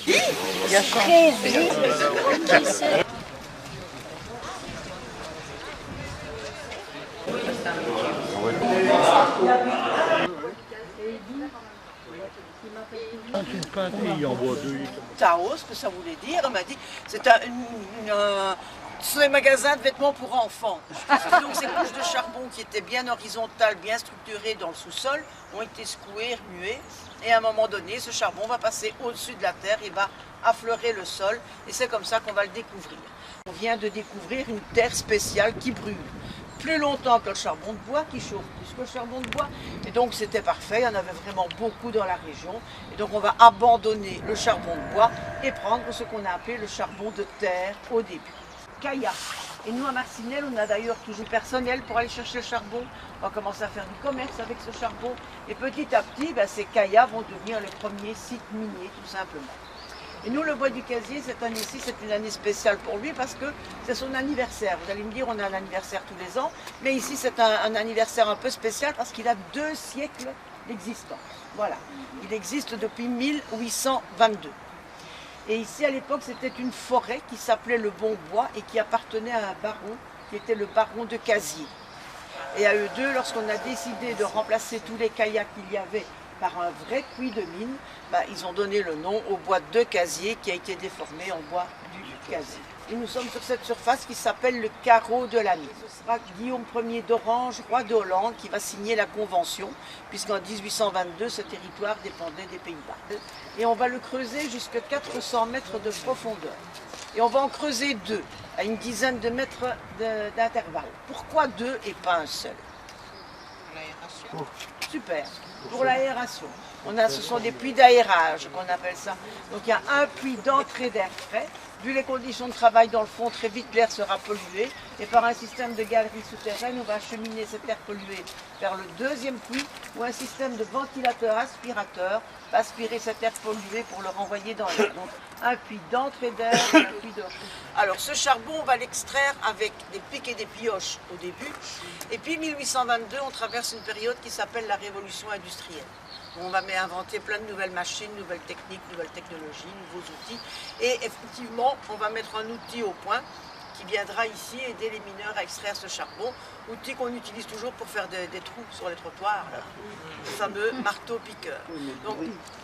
Il y a ça. Une pintille en bois de Taos, ce que ça voulait dire, elle m'a dit, c'est ce sont des magasins de vêtements pour enfants. Donc ces couches de charbon qui étaient bien horizontales, bien structurées dans le sous-sol, ont été secouées, remuées. Et à un moment donné, ce charbon va passer au-dessus de la terre, il va affleurer le sol. Et c'est comme ça qu'on va le découvrir. On vient de découvrir une terre spéciale qui brûle plus longtemps que le charbon de bois, qui chauffe plus que le charbon de bois. Et donc c'était parfait, il y en avait vraiment beaucoup dans la région. Et donc on va abandonner le charbon de bois et prendre ce qu'on a appelé le charbon de terre au début. Kaya. Et nous à Marcinelle, on a d'ailleurs toujours du personnel pour aller chercher le charbon. On va commencer à faire du commerce avec ce charbon. Et petit à petit, ces Kaya vont devenir les premiers sites miniers tout simplement. Et nous, le bois du casier, cette année-ci, c'est une année spéciale pour lui parce que c'est son anniversaire. Vous allez me dire, on a un anniversaire tous les ans, mais ici, c'est un anniversaire un peu spécial parce qu'il a 2 siècles d'existence. Voilà, il existe depuis 1822. Et ici, à l'époque, c'était une forêt qui s'appelait le Bon Bois et qui appartenait à un baron, qui était le baron de Casier. Et à eux deux, lorsqu'on a décidé de remplacer tous les kayaks qu'il y avait par un vrai puits de mine, ils ont donné le nom au bois de Casier qui a été déformé en bois du Casier. Et nous sommes sur cette surface qui s'appelle le carreau de la mine. Ce sera Guillaume Ier d'Orange, roi de Hollande, qui va signer la convention, puisqu'en 1822, ce territoire dépendait des Pays-Bas. Et on va le creuser jusqu'à 400 mètres de profondeur. Et on va en creuser 2, à une dizaine de mètres d'intervalle. Pourquoi 2 et pas un seul? L'aération. Super. Pour l'aération. Ce sont des puits d'aérage qu'on appelle ça. Donc il y a un puits d'entrée d'air frais. Vu les conditions de travail dans le fond, très vite l'air sera pollué. Et par un système de galerie souterraine, on va acheminer cet air pollué vers le deuxième puits où un système de ventilateur aspirateur va aspirer cet air pollué pour le renvoyer dans l'air. Donc un puits d'entrée d'air et un puits de... Alors ce charbon, on va l'extraire avec des pics et des pioches au début. Et puis 1822, on traverse une période qui s'appelle la révolution industrielle. On va inventer plein de nouvelles machines, nouvelles techniques, nouvelles technologies, nouveaux outils. Et effectivement, on va mettre un outil au point qui viendra ici aider les mineurs à extraire ce charbon. Outil qu'on utilise toujours pour faire des trous sur les trottoirs, là. Le fameux marteau-piqueur. Donc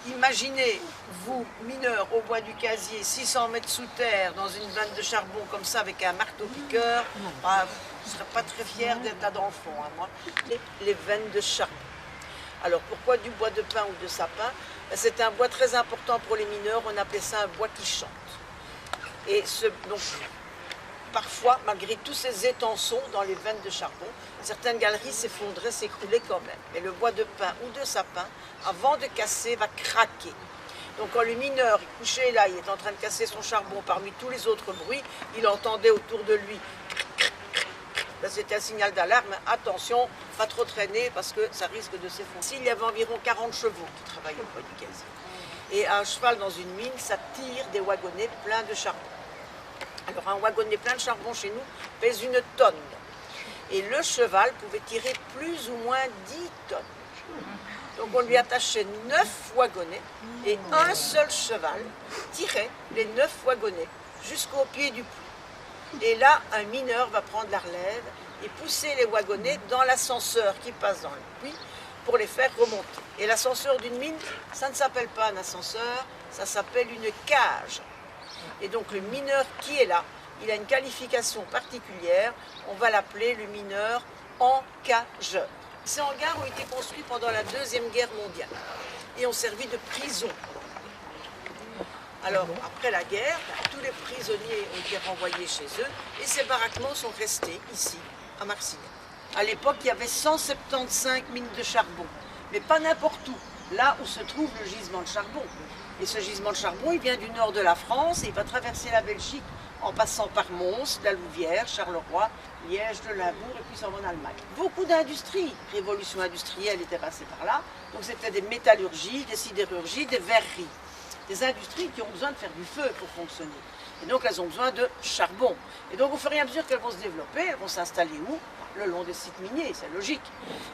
imaginez, vous, mineurs au bois du casier, 600 mètres sous terre, dans une vanne de charbon comme ça, avec un marteau-piqueur, vous ne serez pas très fiers d'être là dans le fond, hein, moi. Les veines de charbon. Alors pourquoi du bois de pin ou de sapin? C'est un bois très important pour les mineurs, on appelait ça un bois qui chante. Et donc, parfois, malgré tous ces étançons dans les veines de charbon, certaines galeries s'effondraient, s'écroulaient quand même. Mais le bois de pin ou de sapin, avant de casser, va craquer. Donc quand le mineur est couché là, il est en train de casser son charbon parmi tous les autres bruits, il entendait autour de lui. C'était un signal d'alarme, attention, pas trop traîner parce que ça risque de s'effondrer. Il y avait environ 40 chevaux qui travaillaient au bois du casier. Et un cheval dans une mine, ça tire des wagonnets pleins de charbon. Alors un wagonnet plein de charbon chez nous pèse 1 tonne. Et le cheval pouvait tirer plus ou moins 10 tonnes. Donc on lui attachait 9 wagonnets et un seul cheval tirait les 9 wagonnets jusqu'au pied du puits. Et là, un mineur va prendre la relève et pousser les wagonnets dans l'ascenseur qui passe dans le puits pour les faire remonter. Et l'ascenseur d'une mine, ça ne s'appelle pas un ascenseur, ça s'appelle une cage. Et donc le mineur qui est là, il a une qualification particulière, on va l'appeler le mineur encageur. Ces hangars ont été construits pendant la Deuxième Guerre mondiale et ont servi de prison. Alors, après la guerre, tous les prisonniers ont été renvoyés chez eux et ces baraquements sont restés ici, à Marcinelle. À l'époque, il y avait 175 mines de charbon, mais pas n'importe où, là où se trouve le gisement de charbon. Et ce gisement de charbon, il vient du nord de la France et il va traverser la Belgique en passant par Mons, la Louvière, Charleroi, Liège, Le Limbourg et puis ça va en Allemagne. Beaucoup d'industries, révolution industrielle était passée par là, donc c'était des métallurgies, des sidérurgies, des verreries. Des industries qui ont besoin de faire du feu pour fonctionner. Et donc elles ont besoin de charbon. Et donc au fur et à mesure qu'elles vont se développer, elles vont s'installer où? Le long des sites miniers, c'est logique.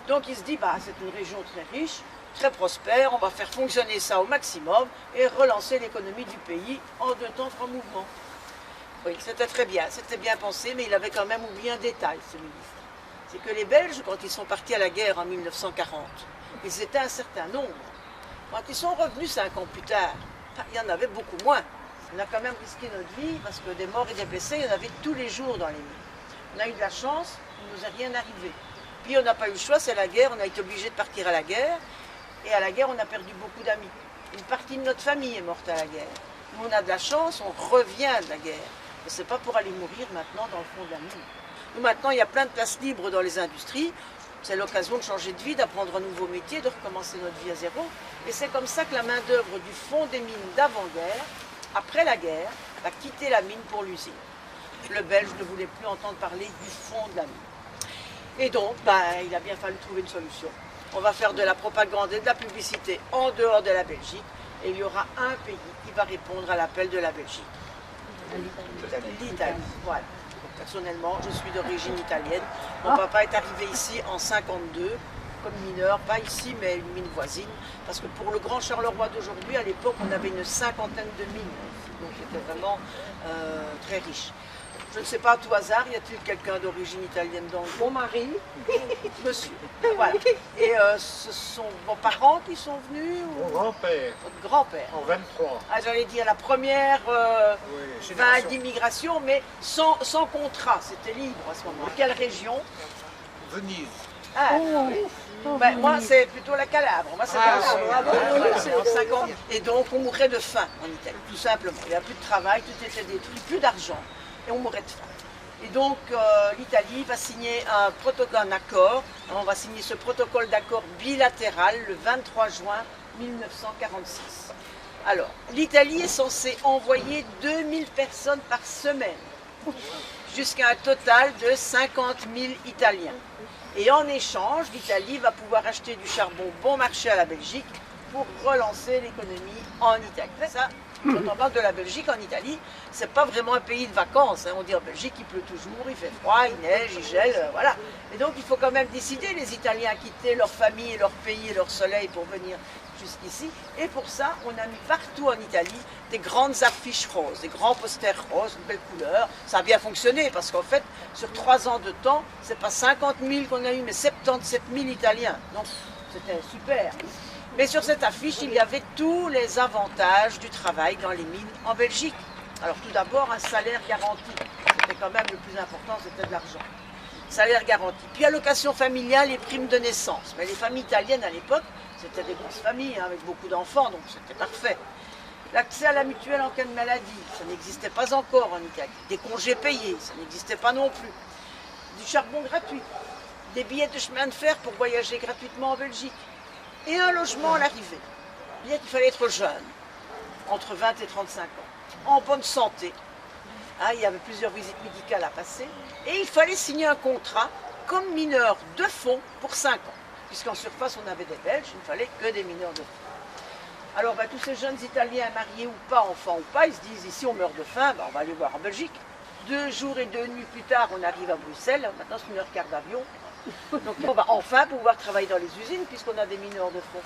Donc il se dit, c'est une région très riche, très prospère, on va faire fonctionner ça au maximum et relancer l'économie du pays en 2 temps 3 mouvements. Oui, c'était très bien, c'était bien pensé, mais il avait quand même oublié un détail, ce ministre. C'est que les Belges, quand ils sont partis à la guerre en 1940, ils étaient un certain nombre. Quand ils sont revenus 5 ans plus tard, il y en avait beaucoup moins. On a quand même risqué notre vie parce que des morts et des blessés, il y en avait tous les jours dans les mines. On a eu de la chance, il ne nous est rien arrivé. Puis on n'a pas eu le choix, c'est la guerre, on a été obligé de partir à la guerre. Et à la guerre, on a perdu beaucoup d'amis. Une partie de notre famille est morte à la guerre. Nous, on a de la chance, on revient de la guerre. Mais ce n'est pas pour aller mourir maintenant dans le fond de la mine. Nous, maintenant, il y a plein de places libres dans les industries. C'est l'occasion de changer de vie, d'apprendre un nouveau métier, de recommencer notre vie à zéro. Et c'est comme ça que la main-d'œuvre du fond des mines d'avant-guerre, après la guerre, va quitter la mine pour l'usine. Le Belge ne voulait plus entendre parler du fond de la mine. Et donc, il a bien fallu trouver une solution. On va faire de la propagande et de la publicité en dehors de la Belgique. Et il y aura un pays qui va répondre à l'appel de la Belgique. L'Italie. Voilà. Personnellement, je suis d'origine italienne. Mon papa est arrivé ici en 52 comme mineur, pas ici, mais une mine voisine. Parce que pour le Grand Charleroi d'aujourd'hui, à l'époque, on avait une 50aine de mines. Donc c'était vraiment très riche. Je ne sais pas, à tout hasard, y a-t-il quelqu'un d'origine italienne dans le groupe? Mon mari. Monsieur. Voilà. Et ce sont vos parents qui sont venus ou... Mon grand-père, Votre grand-père. en 23. Ah, j'allais dire la première Oui, vague d'immigration, mais sans contrat, c'était libre à ce moment-là. Quelle région? Venise. Ah, moi, c'est plutôt la Calabre. Moi, c'est c'est en 50. Et donc, on mourait de faim en Italie, tout simplement. Il n'y a plus de travail, tout était détruit, plus d'argent. Et on mourait de faim. Et donc, l'Italie va signer un accord. On va signer ce protocole d'accord bilatéral le 23 juin 1946. Alors, l'Italie est censée envoyer 2000 personnes par semaine, jusqu'à un total de 50 000 Italiens. Et en échange, l'Italie va pouvoir acheter du charbon bon marché à la Belgique pour relancer l'économie en Italie. Ça, quand on parle de la Belgique en Italie, c'est pas vraiment un pays de vacances. Hein. On dit en Belgique, il pleut toujours, il fait froid, il neige, il gèle, voilà. Et donc il faut quand même décider, les Italiens, à quitter leur famille, leur pays et leur soleil pour venir jusqu'ici. Et pour ça, on a mis partout en Italie des grandes affiches roses, des grands posters roses, de belles couleurs. Ça a bien fonctionné parce qu'en fait, sur 3 ans de temps, c'est pas 50 000 qu'on a eu, mais 77 000 Italiens. Donc c'était super. Mais sur cette affiche, il y avait tous les avantages du travail dans les mines en Belgique. Alors tout d'abord, un salaire garanti. C'était quand même le plus important, c'était de l'argent. Salaire garanti. Puis allocation familiale et primes de naissance. Mais les familles italiennes à l'époque, c'était des grosses familles hein, avec beaucoup d'enfants, donc c'était parfait. L'accès à la mutuelle en cas de maladie, ça n'existait pas encore en Italie. Des congés payés, ça n'existait pas non plus. Du charbon gratuit. Des billets de chemin de fer pour voyager gratuitement en Belgique. Et un logement à l'arrivée. Bien qu'il fallait être jeune, entre 20 et 35 ans, en bonne santé. Hein, il y avait plusieurs visites médicales à passer. Et il fallait signer un contrat comme mineur de fonds pour 5 ans. Puisqu'en surface, on avait des Belges, il ne fallait que des mineurs de fonds. Alors, tous ces jeunes Italiens, mariés ou pas, enfants ou pas, ils se disent, ici on meurt de faim, on va aller voir en Belgique. 2 jours et 2 nuits plus tard, on arrive à Bruxelles. Maintenant, c'est 1h15 d'avion. Donc on va enfin pouvoir travailler dans les usines puisqu'on a des mineurs de fonds.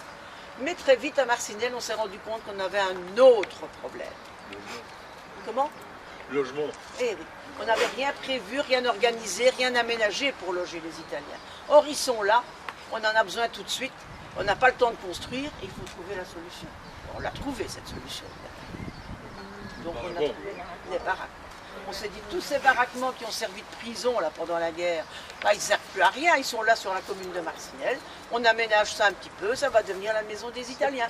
Mais très vite à Marcinelle, on s'est rendu compte qu'on avait un autre problème. Comment? Logement. Eh oui, on n'avait rien prévu, rien organisé, rien aménagé pour loger les Italiens. Or ils sont là, on en a besoin tout de suite, on n'a pas le temps de construire, et il faut trouver la solution. On l'a trouvée cette solution. Donc on a trouvé les baraques. On s'est dit, tous ces baraquements qui ont servi de prison là, pendant la guerre, ils ne servent plus à rien, ils sont là sur la commune de Marcinelle. On aménage ça un petit peu, ça va devenir la maison des Italiens.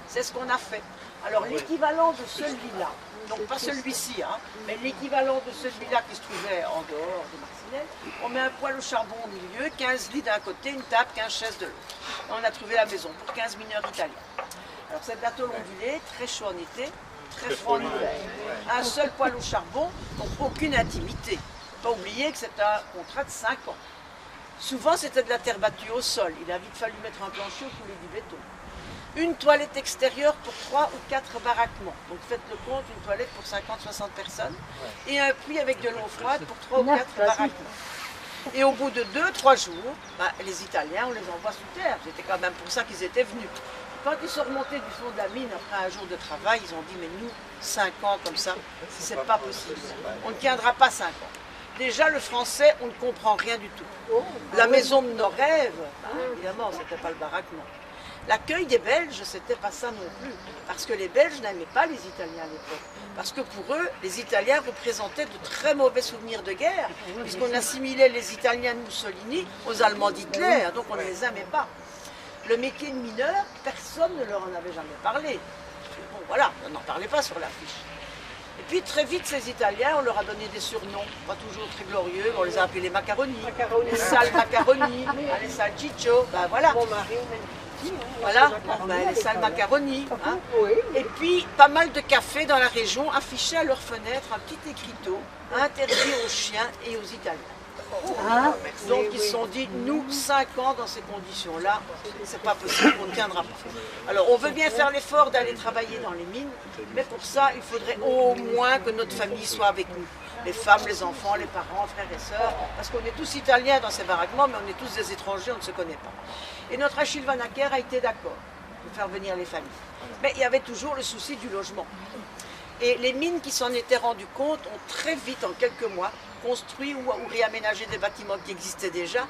C'est ce qu'on a fait. Alors l'équivalent de celui-là, donc pas celui-ci, hein, mais l'équivalent de celui-là qui se trouvait en dehors de Marcinelle, on met un poêle au charbon au milieu, 15 lits d'un côté, une table, 15 chaises de l'autre. On a trouvé la maison pour 15 mineurs italiens. Alors c'est de la tôle ondulée, très chaud en été, très froid en hiver. Un seul poêle au charbon, donc aucune intimité. Pas oublier que c'est un contrat de 5 ans. Souvent c'était de la terre battue au sol. Il a vite fallu mettre un plancher ou couler du béton. Une toilette extérieure pour 3 ou 4 baraquements. Donc faites le compte, une toilette pour 50-60 personnes. Et un puits avec de l'eau froide pour 3 ou 4 baraquements. Et au bout de 2-3 jours, les Italiens, on les envoie sous terre. C'était quand même pour ça qu'ils étaient venus. Quand ils sont remontés du fond de la mine après un jour de travail, ils ont dit mais nous, 5 ans comme ça, c'est pas possible. On ne tiendra pas 5 ans. Déjà le français, on ne comprend rien du tout. La maison de nos rêves, évidemment, c'était pas le baraquement. L'accueil des Belges, c'était pas ça non plus. Parce que les Belges n'aimaient pas les Italiens à l'époque. Parce que pour eux, les Italiens représentaient de très mauvais souvenirs de guerre, puisqu'on assimilait les Italiens de Mussolini aux Allemands d'Hitler, donc on ne les aimait pas. Le métier de mineur, personne ne leur en avait jamais parlé. Bon, voilà, on n'en parlait pas sur l'affiche. Et puis très vite, ces Italiens, on leur a donné des surnoms, pas toujours très glorieux, on les a appelés les macaroni, les sales macaroni, les sales ciccio, ben voilà. Voilà, les sales macaroni. Hein. Et puis, pas mal de cafés dans la région affichaient à leurs fenêtres un petit écriteau interdit aux chiens et aux Italiens. Donc ils se sont dit, nous, 5 ans dans ces conditions-là, c'est pas possible, on ne tiendra pas. Alors on veut bien faire l'effort d'aller travailler dans les mines, mais pour ça, il faudrait au moins que notre famille soit avec nous. Les femmes, les enfants, les parents, frères et sœurs, parce qu'on est tous italiens dans ces baraquements, mais on est tous des étrangers, on ne se connaît pas. Et notre Achille Van Acker a été d'accord de faire venir les familles. Mais il y avait toujours le souci du logement. Et les mines qui s'en étaient rendues compte ont très vite, en quelques mois, construit ou réaménagé des bâtiments qui existaient déjà,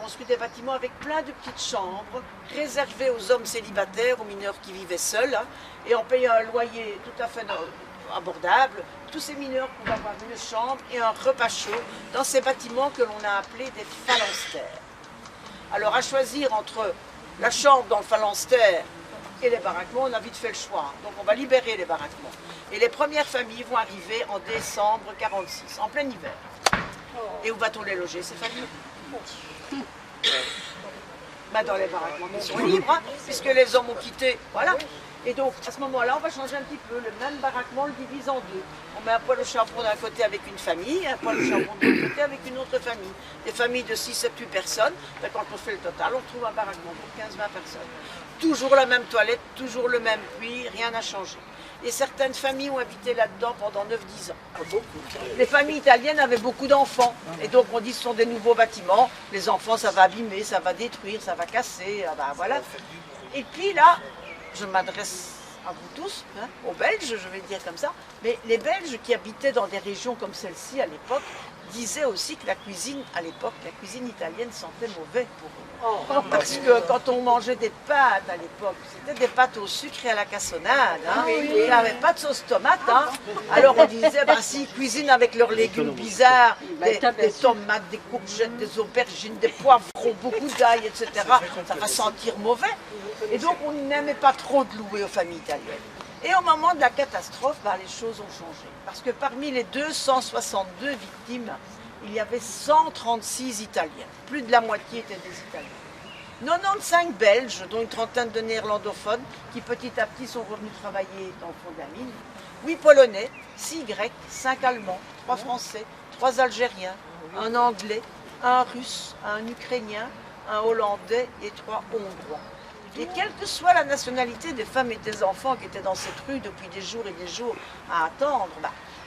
construit des bâtiments avec plein de petites chambres, réservées aux hommes célibataires, aux mineurs qui vivaient seuls, hein, et en payant un loyer tout à fait abordable, tous ces mineurs pouvaient avoir une chambre et un repas chaud dans ces bâtiments que l'on a appelés des phalanstères. Alors à choisir entre la chambre dans le phalanstère et les baraquements, on a vite fait le choix. Donc on va libérer les baraquements. Et les premières familles vont arriver en décembre 1946, en plein hiver. Et où va-t-on les loger, ces familles? Dans les baraquements qui sont libres, hein, puisque les hommes ont quitté. Voilà. Et donc, à ce moment-là, on va changer un petit peu. Le même baraquement, on le divise en deux. On met un poêle au charbon d'un côté avec une famille, un poêle au charbon de l'autre côté avec une autre famille. Des familles de 6, 7, 8 personnes. Quand on fait le total, on trouve un baraquement pour 15, 20 personnes. Toujours la même toilette, toujours le même puits, rien n'a changé. Et certaines familles ont habité là-dedans pendant 9-10 ans. Les familles italiennes avaient beaucoup d'enfants. Et donc on dit que ce sont des nouveaux bâtiments. Les enfants, ça va abîmer, ça va détruire, ça va casser. Voilà. Et puis là, je m'adresse à vous tous, hein, aux Belges, je vais dire comme ça, mais les Belges qui habitaient dans des régions comme celle-ci à l'époque disaient aussi que la cuisine, à l'époque, la cuisine italienne sentait mauvais pour eux. Parce que quand on mangeait des pâtes à l'époque, c'était des pâtes au sucre et à la cassonade. Hein. Il n'y avait pas de sauce tomate. Hein. Alors on disait, s'ils cuisinent avec leurs légumes bizarres, des tomates, des courgettes, des aubergines, des poivrons, beaucoup d'ail, etc., ça va sentir mauvais. Et donc on n'aimait pas trop de louer aux familles italiennes. Et au moment de la catastrophe, les choses ont changé. Parce que parmi les 262 victimes, il y avait 136 Italiens. Plus de la moitié étaient des Italiens. 95 Belges, dont une trentaine de néerlandophones, qui petit à petit sont revenus travailler dans le fond de la mine. 8 Polonais, 6 Grecs, 5 Allemands, 3 Français, 3 Algériens, un Anglais, un Russe, un Ukrainien, un Hollandais et 3 Hongrois. Et quelle que soit la nationalité des femmes et des enfants qui étaient dans cette rue depuis des jours et des jours à attendre,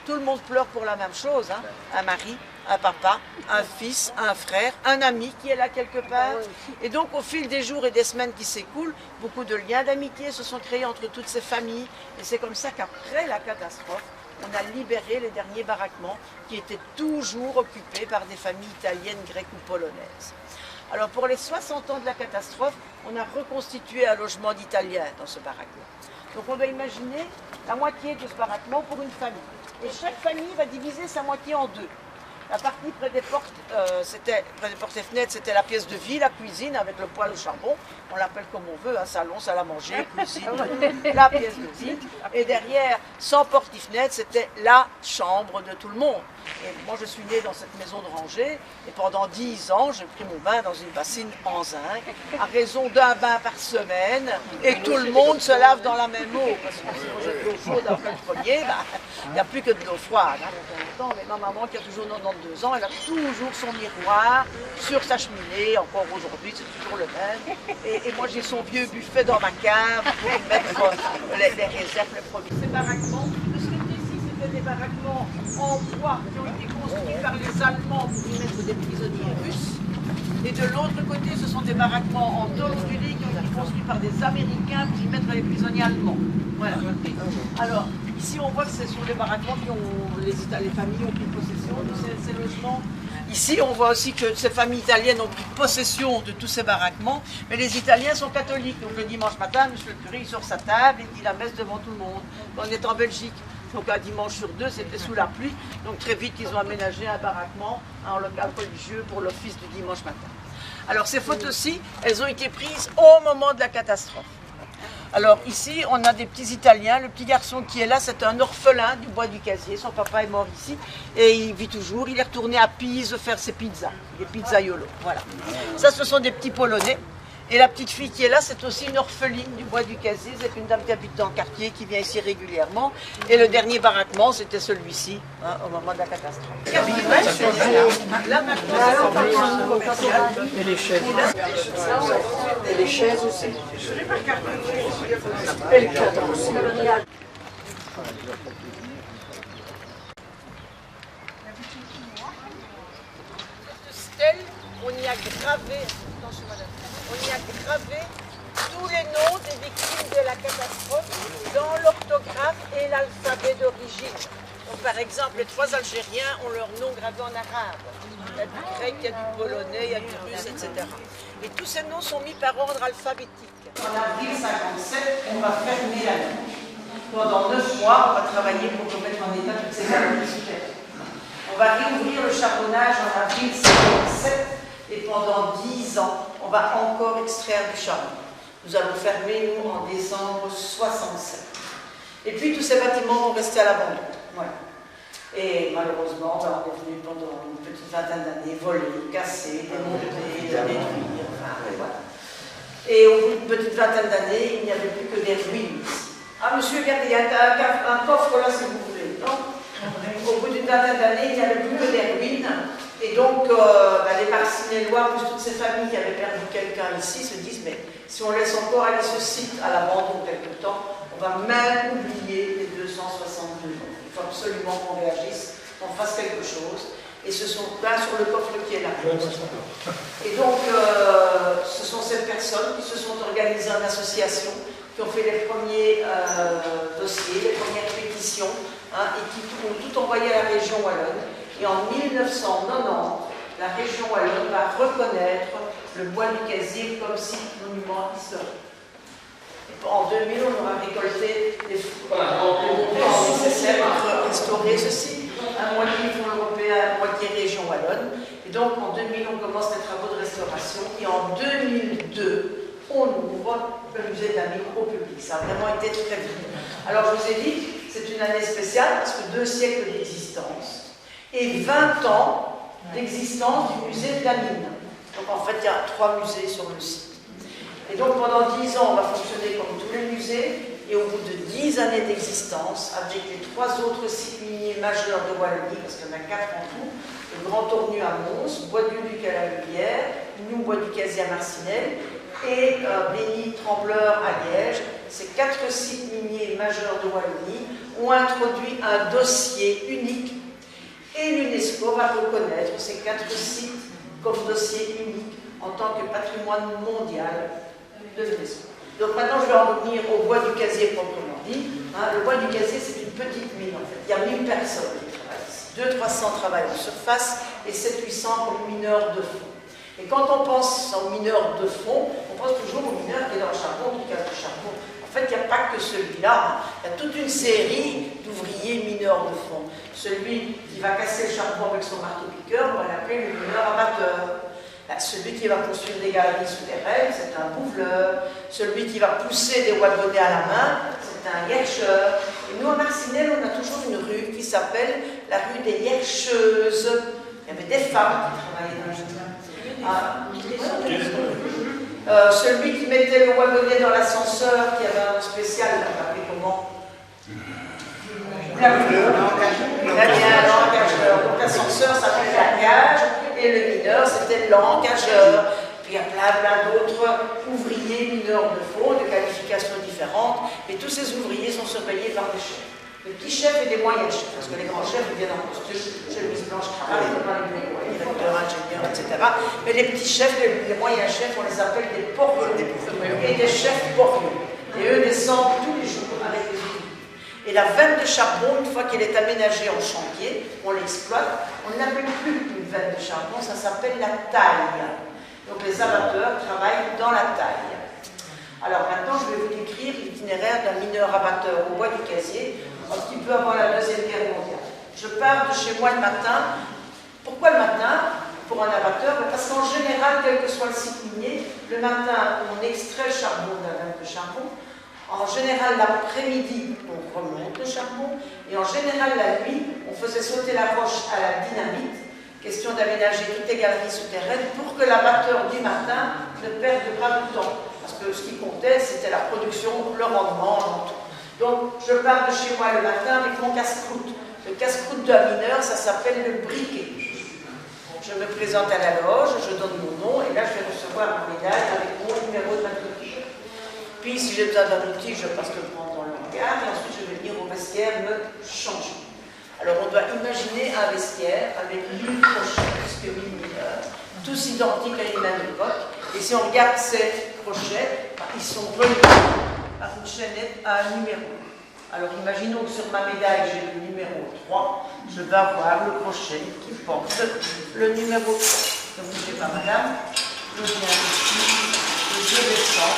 tout le monde pleure pour la même chose, hein. Un mari, un papa, un fils, un frère, un ami qui est là quelque part. Et donc au fil des jours et des semaines qui s'écoulent, beaucoup de liens d'amitié se sont créés entre toutes ces familles. Et c'est comme ça qu'après la catastrophe, on a libéré les derniers baraquements qui étaient toujours occupés par des familles italiennes, grecques ou polonaises. Alors pour les 60 ans de la catastrophe, on a reconstitué un logement d'Italiens dans ce baraquement. Donc on doit imaginer la moitié de ce baraquement pour une famille. Et chaque famille va diviser sa moitié en deux. La partie près des portes, près des portes et fenêtres, c'était la pièce de vie, la cuisine avec le poêle au charbon. On l'appelle comme on veut, un salon, salle à manger, cuisine, la pièce de vie. Et derrière, sans porte et fenêtre, c'était la chambre de tout le monde. Et moi, je suis née dans cette maison de rangée et pendant 10 ans, j'ai pris mon bain dans une bassine en zinc, à raison d'un bain par semaine, et tout le monde se lave dans la même eau. Parce que si on jette de l'eau chaude après le premier, il n'y a plus que de l'eau froide. Hein. Mais ma maman, qui a toujours 92 ans, elle a toujours son miroir sur sa cheminée, encore aujourd'hui, c'est toujours le même. Et moi, j'ai son vieux buffet dans ma cave pour y mettre les réserves, les produits. Ces baraquements, de ce côté-ci, c'était des baraquements en bois qui ont été construits par les Allemands pour y mettre des prisonniers russes. Et de l'autre côté, ce sont des baraquements en tôle ondulée qui ont été construits par des Américains pour y mettre les prisonniers allemands. Voilà. Alors, ici, on voit que ce sont des baraquements qui ont, les familles ont pris possession de ces logements. Ici, on voit aussi que ces familles italiennes ont pris possession de tous ces baraquements, mais les Italiens sont catholiques. Donc le dimanche matin, monsieur le curé, il sort sa table et dit la messe devant tout le monde. On est en Belgique. Donc un dimanche sur deux, c'était sous la pluie. Donc très vite, ils ont aménagé un baraquement en local religieux pour l'office du dimanche matin. Alors ces photos-ci, elles ont été prises au moment de la catastrophe. Alors ici, on a des petits Italiens. Le petit garçon qui est là, c'est un orphelin du bois du Casier. Son papa est mort ici et il vit toujours. Il est retourné à Pise faire ses pizzas, des pizzaiolo. Voilà. Ça, ce sont des petits Polonais. Et la petite fille qui est là, c'est aussi une orpheline du bois du Casier. C'est une dame qui habite dans le quartier, qui vient ici régulièrement. Et le dernier baraquement, c'était celui-ci, hein, au moment de la catastrophe. Là maintenant, c'est et les chaises. Et les chaises aussi. Et les cadres aussi. Stèle, on y a gravé, attention madame, on y a gravé tous les noms des victimes de la catastrophe dans l'orthographe et l'alphabet d'origine. Donc, par exemple, les 3 Algériens ont leur nom gravé en arabe. Il y a du grec, il y a du polonais, il y a du russe, etc. Et tous ces noms sont mis par ordre alphabétique. En avril 57, on va fermer la ligne. Pendant 9 mois, on va travailler pour remettre en état toutes ces galeries super. On va réouvrir le charbonnage en avril 57 et pendant 10 ans, on va encore extraire du charbon. Nous allons fermer, nous, en décembre 67. Et puis, tous ces bâtiments vont rester à l'abandon. Voilà. Et malheureusement, on est venu pendant une petite vingtaine d'années voler, casser, démonter, détruire, enfin, et voilà. Et au bout d'une petite vingtaine d'années, il n'y avait plus que des ruines. Ah, monsieur, regardez, il y a un coffre là, si vous voulez. Non ? Au bout d'une vingtaine d'années, il n'y avait plus que des ruines. Et donc, les Marcinellois, plus toutes ces familles qui avaient perdu quelqu'un ici, se disent, mais si on laisse encore aller ce site à l'abandon quelque temps, on va même oublier les 262 ans. Il faut absolument qu'on réagisse, qu'on fasse quelque chose. Et ce sont là sur le coffre qui est là. Et donc, ce sont ces personnes qui se sont organisées en association, qui ont fait les premiers dossiers, les premières pétitions, hein, et qui ont tout envoyé à la région wallonne. Et en 1990, la région wallonne va reconnaître le bois du Casier comme site monument historique. Et en 2000, on aura récolté les montants nécessaires pour restaurer ceci, à moitié fonds européen, moitié région wallonne. Et donc en 2000, on commence les travaux de restauration. Et en 2002, on ouvre le musée de la mine au public. Ça a vraiment été très vite. Alors je vous ai dit, c'est une année spéciale parce que 2 siècles d'existence et 20 ans d'existence du musée de la mine. Donc en fait, il y a 3 musées sur le site. Et donc pendant 10 ans, on va fonctionner comme tous les musées, et au bout de 10 années d'existence, avec les 3 autres sites miniers majeurs de Wallonie, parce qu'il y en a 4 en tout, le Grand Tournu à Mons, Bois-du-Duc à la Louvière, Nous Bois du Casier à Marcinelle, et Béni-Trembleur à Liège. Ces 4 sites miniers majeurs de Wallonie ont introduit un dossier unique, et l'UNESCO va reconnaître ces 4 sites comme dossier unique en tant que patrimoine mondial de l'UNESCO. Donc maintenant, je vais en revenir au bois du Casier proprement dit. Hein, le bois du Casier, c'est une petite mine en fait. Il y a 1000 personnes qui travaillent ici. 200-300 travaillent en surface et 700-800 comme mineurs de fond. Et quand on pense aux mineurs de fond, on pense toujours aux mineurs qui est dans le charbon, qui casse le charbon. En fait, il n'y a pas que celui-là. Hein. Il y a toute une série d'ouvriers mineurs de fond. Celui qui va casser le charbon avec son marteau-piqueur, on va l'appeler le mineur amateur. Celui qui va construire des galeries souterraines, c'est un bouveleur. Celui qui va pousser des wagonnets à la main, c'est un yercheur. Et nous, à Marcinelle, on a toujours une rue qui s'appelle la rue des yercheuses. Il y avait des femmes qui travaillaient dans le celui qui mettait le wagonnet dans l'ascenseur, qui avait un nom spécial, il l'a appelé comment? L'engageur. Donc l'ascenseur s'appelle l'engage et le mineur c'était l'engageur. Puis il y a plein d'autres ouvriers mineurs de fond, de qualifications différentes, et tous ces ouvriers sont surveillés par des chefs. des petits chefs et des moyens chefs, parce que les grands chefs ils viennent en costume, chemise blanche, cravate, directeur, ingénieur, etc. Mais les petits chefs, les moyens chefs, on les appelle des poriaux, et des chefs poriaux. Et eux descendent tous les jours avec les outils. Et la veine de charbon, une fois qu'elle est aménagée en chantier, on l'exploite, on n'appelle plus une veine de charbon, ça s'appelle la taille. Donc les abatteurs travaillent dans la taille. Alors maintenant, je vais vous décrire l'itinéraire d'un mineur abatteur au bois du Casier, un petit peu avant la Deuxième Guerre mondiale. Je pars de chez moi le matin. Pourquoi le matin pour un abatteur? Parce qu'en général, quel que soit le site minier, le matin, on extrait le charbon de la veine de charbon. En général, l'après-midi, on remonte le charbon. Et en général, la nuit, on faisait sauter la roche à la dynamite. Question d'aménager toutes les galeries souterraines pour que l'abatteur du matin ne perde pas de temps. Parce que ce qui comptait, c'était la production, le rendement, tout. Donc, je pars de chez moi le matin avec mon casse-croûte. Le casse-croûte d'un mineur, ça s'appelle le briquet. Je me présente à la loge, je donne mon nom, et là, je vais recevoir ma médaille avec mon numéro de matricule. Puis, si j'ai besoin d'un outil, je passe le prendre dans le hangar, et ensuite, je vais venir au vestiaire me changer. Alors, on doit imaginer un vestiaire avec 1000 crochets, puisque 1000 mineurs, tous identiques à une même époque. Et si on regarde ces crochets, ils sont reliés par une chaînette à un numéro. Alors imaginons que sur ma médaille, j'ai le numéro 3, je vais avoir le crochet qui porte le numéro 3. Ne bougez pas, madame. Je viens ici, je descends.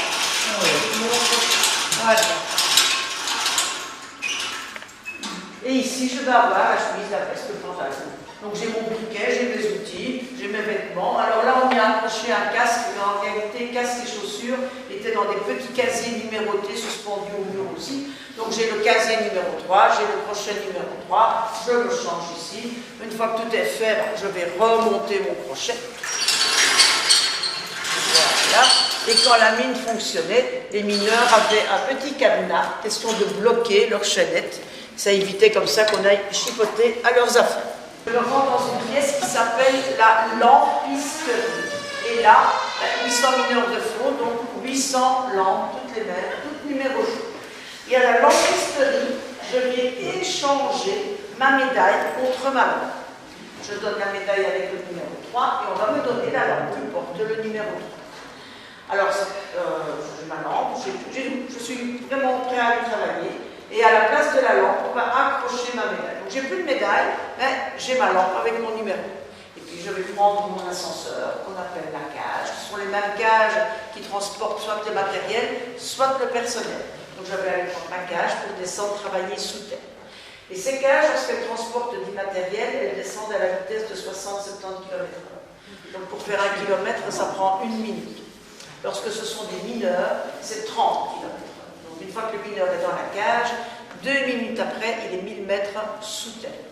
Voilà. Et ici, je vais avoir la chemise, la veste, le pantalon. Donc j'ai mon briquet, j'ai mes outils, j'ai mes vêtements. Alors là, on y a accroché un casque, mais en réalité, casque et chaussures étaient dans des petits casiers numérotés suspendus au mur aussi. Donc j'ai le casier numéro 3, j'ai le crochet numéro 3, je le change ici. Une fois que tout est fait, je vais remonter mon crochet. Voilà. Et quand la mine fonctionnait, les mineurs avaient un petit cadenas, question de bloquer leur chaînette. Ça évitait comme ça qu'on aille chipoter à leurs affaires. Je le rentre dans une pièce qui s'appelle la lampisterie. Et là, 800 mineurs de fond, donc 800 lampes, toutes les mêmes, toutes numérotées. Et à la lampisterie, je vais échanger ma médaille contre ma lampe. Je donne la médaille avec le numéro 3 et on va me donner la lampe qui porte le numéro 3. Alors, j'ai ma lampe, je suis vraiment prêt à aller travailler. Et à la place de la lampe, on va accrocher ma médaille. Donc j'ai plus de médaille, mais j'ai ma lampe avec mon numéro. Et puis je vais prendre mon ascenseur, qu'on appelle la cage. Ce sont les mêmes cages qui transportent soit le matériel, soit le personnel. Donc je vais aller prendre ma cage pour descendre travailler sous terre. Et ces cages, lorsqu'elles transportent du matériel, elles descendent à la vitesse de 60-70 km/h. Donc pour faire 1 km, ça prend 1 minute. Lorsque ce sont des mineurs, c'est 30 km/h. Une fois que le mineur est dans la cage, 2 minutes après, il est 1000 mètres sous terre.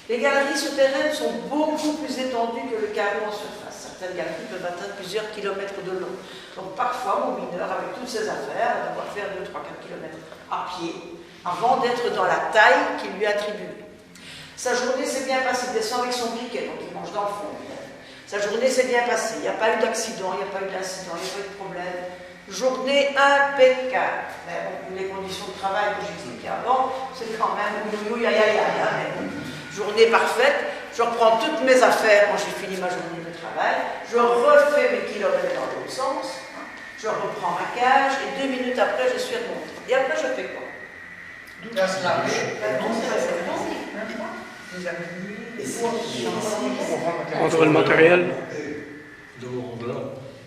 Les galeries souterraines sont beaucoup plus étendues que le carreau en surface. Certaines galeries peuvent atteindre plusieurs kilomètres de long. Donc parfois, mon mineur, avec toutes ses affaires, va devoir faire 2, 3, 4 kilomètres à pied avant d'être dans la taille qu'il lui est attribuée. Sa journée s'est bien passée, il descend avec son briquet, donc il mange dans le fond. Sa journée s'est bien passée, il n'y a pas eu d'accident, il n'y a pas eu d'incident, il n'y a pas eu de problème. Journée impeccable. Mais bon, les conditions de travail que j'expliquais avant, c'est quand même journée parfaite. Je reprends toutes mes affaires quand j'ai fini ma journée de travail. Je refais mes kilomètres dans l'autre sens. Je reprends ma cage et 2 minutes après, je suis remontée. Et après, je fais quoi? Entre le matériel.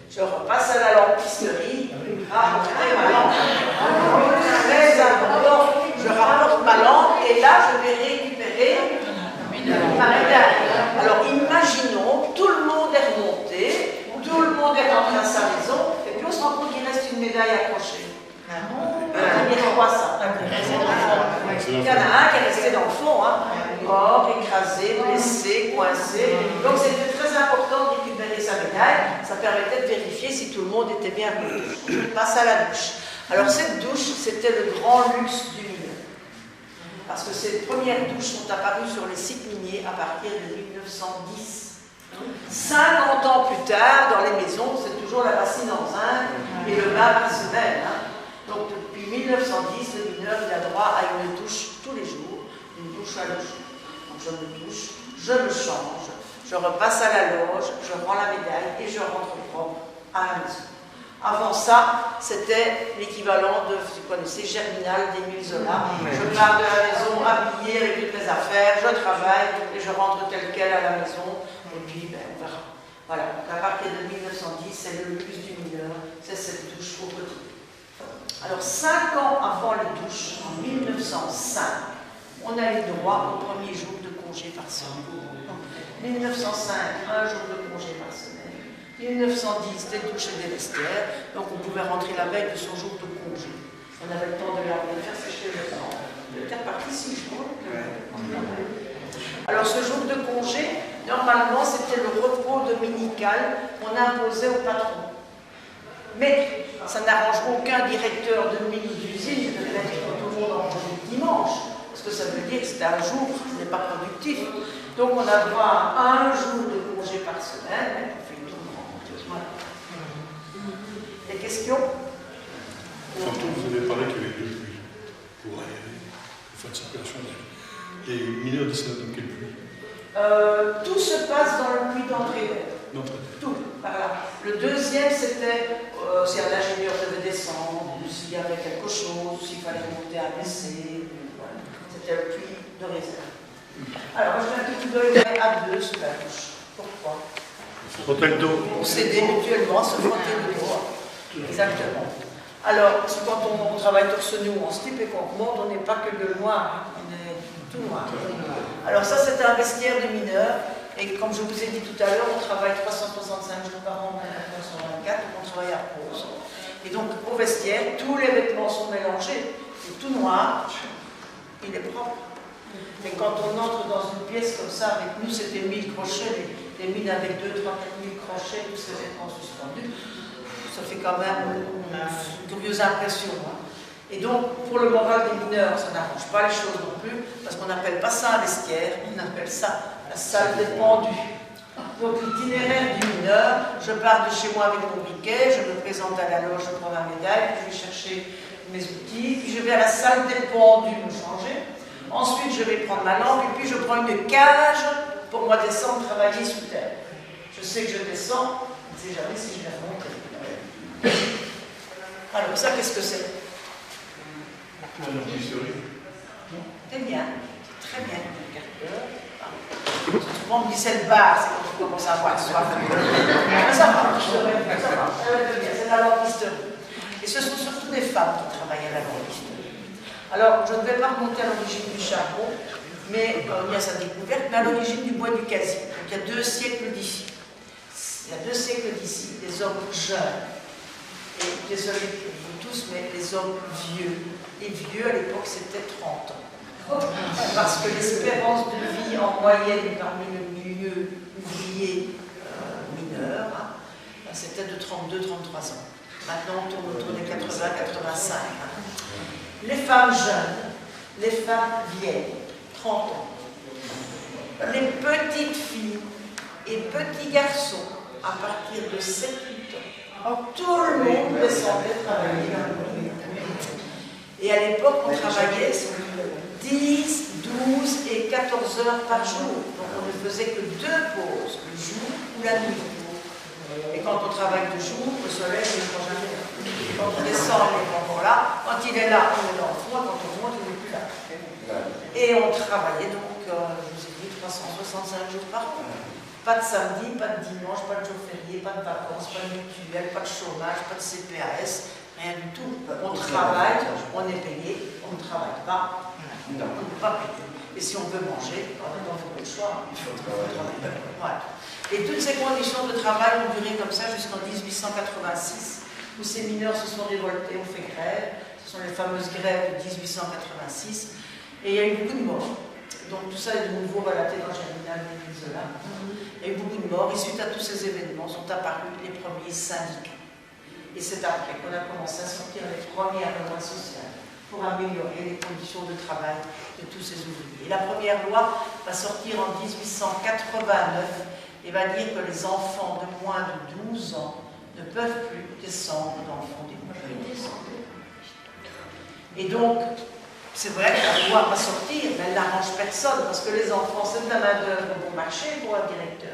Je repasse à la lampisterie, rapporter ma lampe. Très important, je rapporte ma lampe et là je vais récupérer ma médaille. Alors imaginons, tout le monde est remonté, tout le monde est rentré à sa maison, et puis on se rend compte qu'il reste une médaille accrochée. Il y a quoi ça? Il y en a un qui est resté dans le fond, hein. Mort, écrasé, blessé, coincé. Donc c'était très important de récupérer sa médaille. Ça permettait de vérifier si tout le monde était bien remonté. Je passe à la douche. Alors cette douche, c'était le grand luxe du mineur. Parce que ces premières douches sont apparues sur les sites miniers à partir de 1910. 50 ans plus tard, dans les maisons, c'est toujours la bassine en zinc et le bain personnel. Hein. Donc depuis 1910, le mineur mineur, il a droit à une douche tous les jours, une douche à l'eau. Donc je me douche, je me change, je repasse à la loge, je rends la médaille et je rentre propre à la maison. Avant ça, c'était l'équivalent de, vous connaissez, Germinal d'Émile Zola. Je pars de la maison habillée avec toutes mes affaires, je travaille et je rentre tel quel à la maison. Et puis, ben, on verra. Voilà, donc à partir de 1910, c'est le luxe du mineur, c'est cette douche au quotidien. Alors, 5 ans avant les douches, en 1905, on a eu droit au premier jour de congé par semaine. 1905, un jour de congé par semaine. 1910, des douches et des vestiaires, donc on pouvait rentrer la veille de son jour de congé. On avait le temps de laver, de faire sécher le sang. Il était reparti 6 jours. Alors ce jour de congé, normalement, c'était le repos dominical qu'on imposait au patron. Mais ça n'arrange aucun directeur de mini-usine de dire que tout le monde range le dimanche, parce que ça veut dire que c'est un jour qui n'est pas productif. Donc on a droit à un jour de congé par semaine. Voilà. Des questions? Tantôt, vous avez parlé qu'il y avait 2 pluies pour aérer, pour faire de circulation d'air. Les mineurs disent ça dans quelle pluie? Tout se passe dans le puits d'entrée d'air. Tout, par là. Le deuxième, c'était si un ingénieur devait descendre, ou s'il y avait quelque chose, ou s'il fallait monter un essai. Voilà. C'était le puits de réserve. Alors, je fais un petit coup d'œil à 2 sous la douche. Pourquoi? Frotter le dos. Pour s'aider mutuellement, se frotter le dos. Exactement. Alors, c'est quand on travaille torse nu en slip et qu'on remonte, on n'est pas que le noir, hein, on est tout noir. Alors ça, c'est un vestiaire de mineurs. Et comme je vous ai dit tout à l'heure, on travaille 365 jours par an, 24, donc on travaille à pause. Et donc, au vestiaire, tous les vêtements sont mélangés. C'est tout noir, il est propre. Mais quand on entre dans une pièce comme ça, avec nous, c'était 1000 crochets, les mines avec 2 000, 3 000 crochets, tous ces vêtements suspendus, ça fait quand même une curieuse impression. Hein. Et donc, pour le moral des mineurs, ça n'arrange pas les choses non plus, parce qu'on n'appelle pas ça un vestiaire, on appelle ça la salle des pendus. Donc, l'itinéraire du mineur, je pars de chez moi avec mon briquet, je me présente à la loge, je prends ma médaille, puis je vais chercher mes outils, puis je vais à la salle des pendus me changer. Ensuite, je vais prendre ma lampe, et puis je prends une cage pour moi descendre, travailler sous terre. Je sais que je descends, je ne sais jamais si je vais remonter. Alors, ça, qu'est-ce que c'est? C'est bien, c'est très bien. Souvent, on me dit c'est le bar, c'est quand on commence à avoir soif. Mais ça marche, ça marche, c'est la lampisterie. Et ce sont surtout des femmes qui travaillent à la lampisterie. Alors, je ne vais pas remonter à l'origine du charbon, mais il y a sa découverte, mais à l'origine du bois du casier. Donc, il y a 2 siècles d'ici. Il y a 2 siècles d'ici, des hommes jeunes. Et désolé pour vous tous, mais les hommes vieux. Les vieux, à l'époque, c'était 30 ans. Parce que l'espérance de vie en moyenne parmi le milieu ouvrier mineur, hein, c'était de 32-33 ans. Maintenant, on tourne autour des 80-85. Hein. Les femmes jeunes, les femmes vieilles, 30 ans. Les petites filles et petits garçons, à partir de 7-8 ans. Tout le monde descendait travailler dans le milieu. Et à l'époque, on travaillait 10, 12 et 14 heures par jour. Donc on ne faisait que 2 pauses, le jour ou la nuit. Et quand on travaille de jour, le soleil ne prend jamais. Quand on descend, il est encore là. Quand il est là, on est dans le fond. Quand on monte, il n'est plus là. Et on travaillait donc, je vous ai dit, 365 jours par an. Pas de samedi, pas de dimanche, pas de jour férié, pas de vacances, pas de mutuelle, pas de chômage, pas de CPAS, rien du tout. On travaille, on est payé, on ne travaille pas, on ne peut pas payer. Et si on veut manger, on n'a pas beaucoup de choix, il faut travailler. Voilà. Et toutes ces conditions de travail ont duré comme ça jusqu'en 1886, où ces mineurs se sont révoltés, ont fait grève. Ce sont les fameuses grèves de 1886. Et il y a eu beaucoup de morts. Donc tout ça est de nouveau relaté dans Germinal d'Émile Zola. Il y a eu beaucoup de morts et suite à tous ces événements sont apparus les premiers syndicats. Et c'est après qu'on a commencé à sortir les premières lois sociales pour améliorer les conditions de travail de tous ces ouvriers. Et la première loi va sortir en 1889 et va dire que les enfants de moins de 12 ans ne peuvent plus descendre dans le fond des murs. Et donc, C'est vrai que la loi va sortir, mais elle n'arrange personne, parce que les enfants, c'est de la main-d'œuvre bon marché pour un directeur.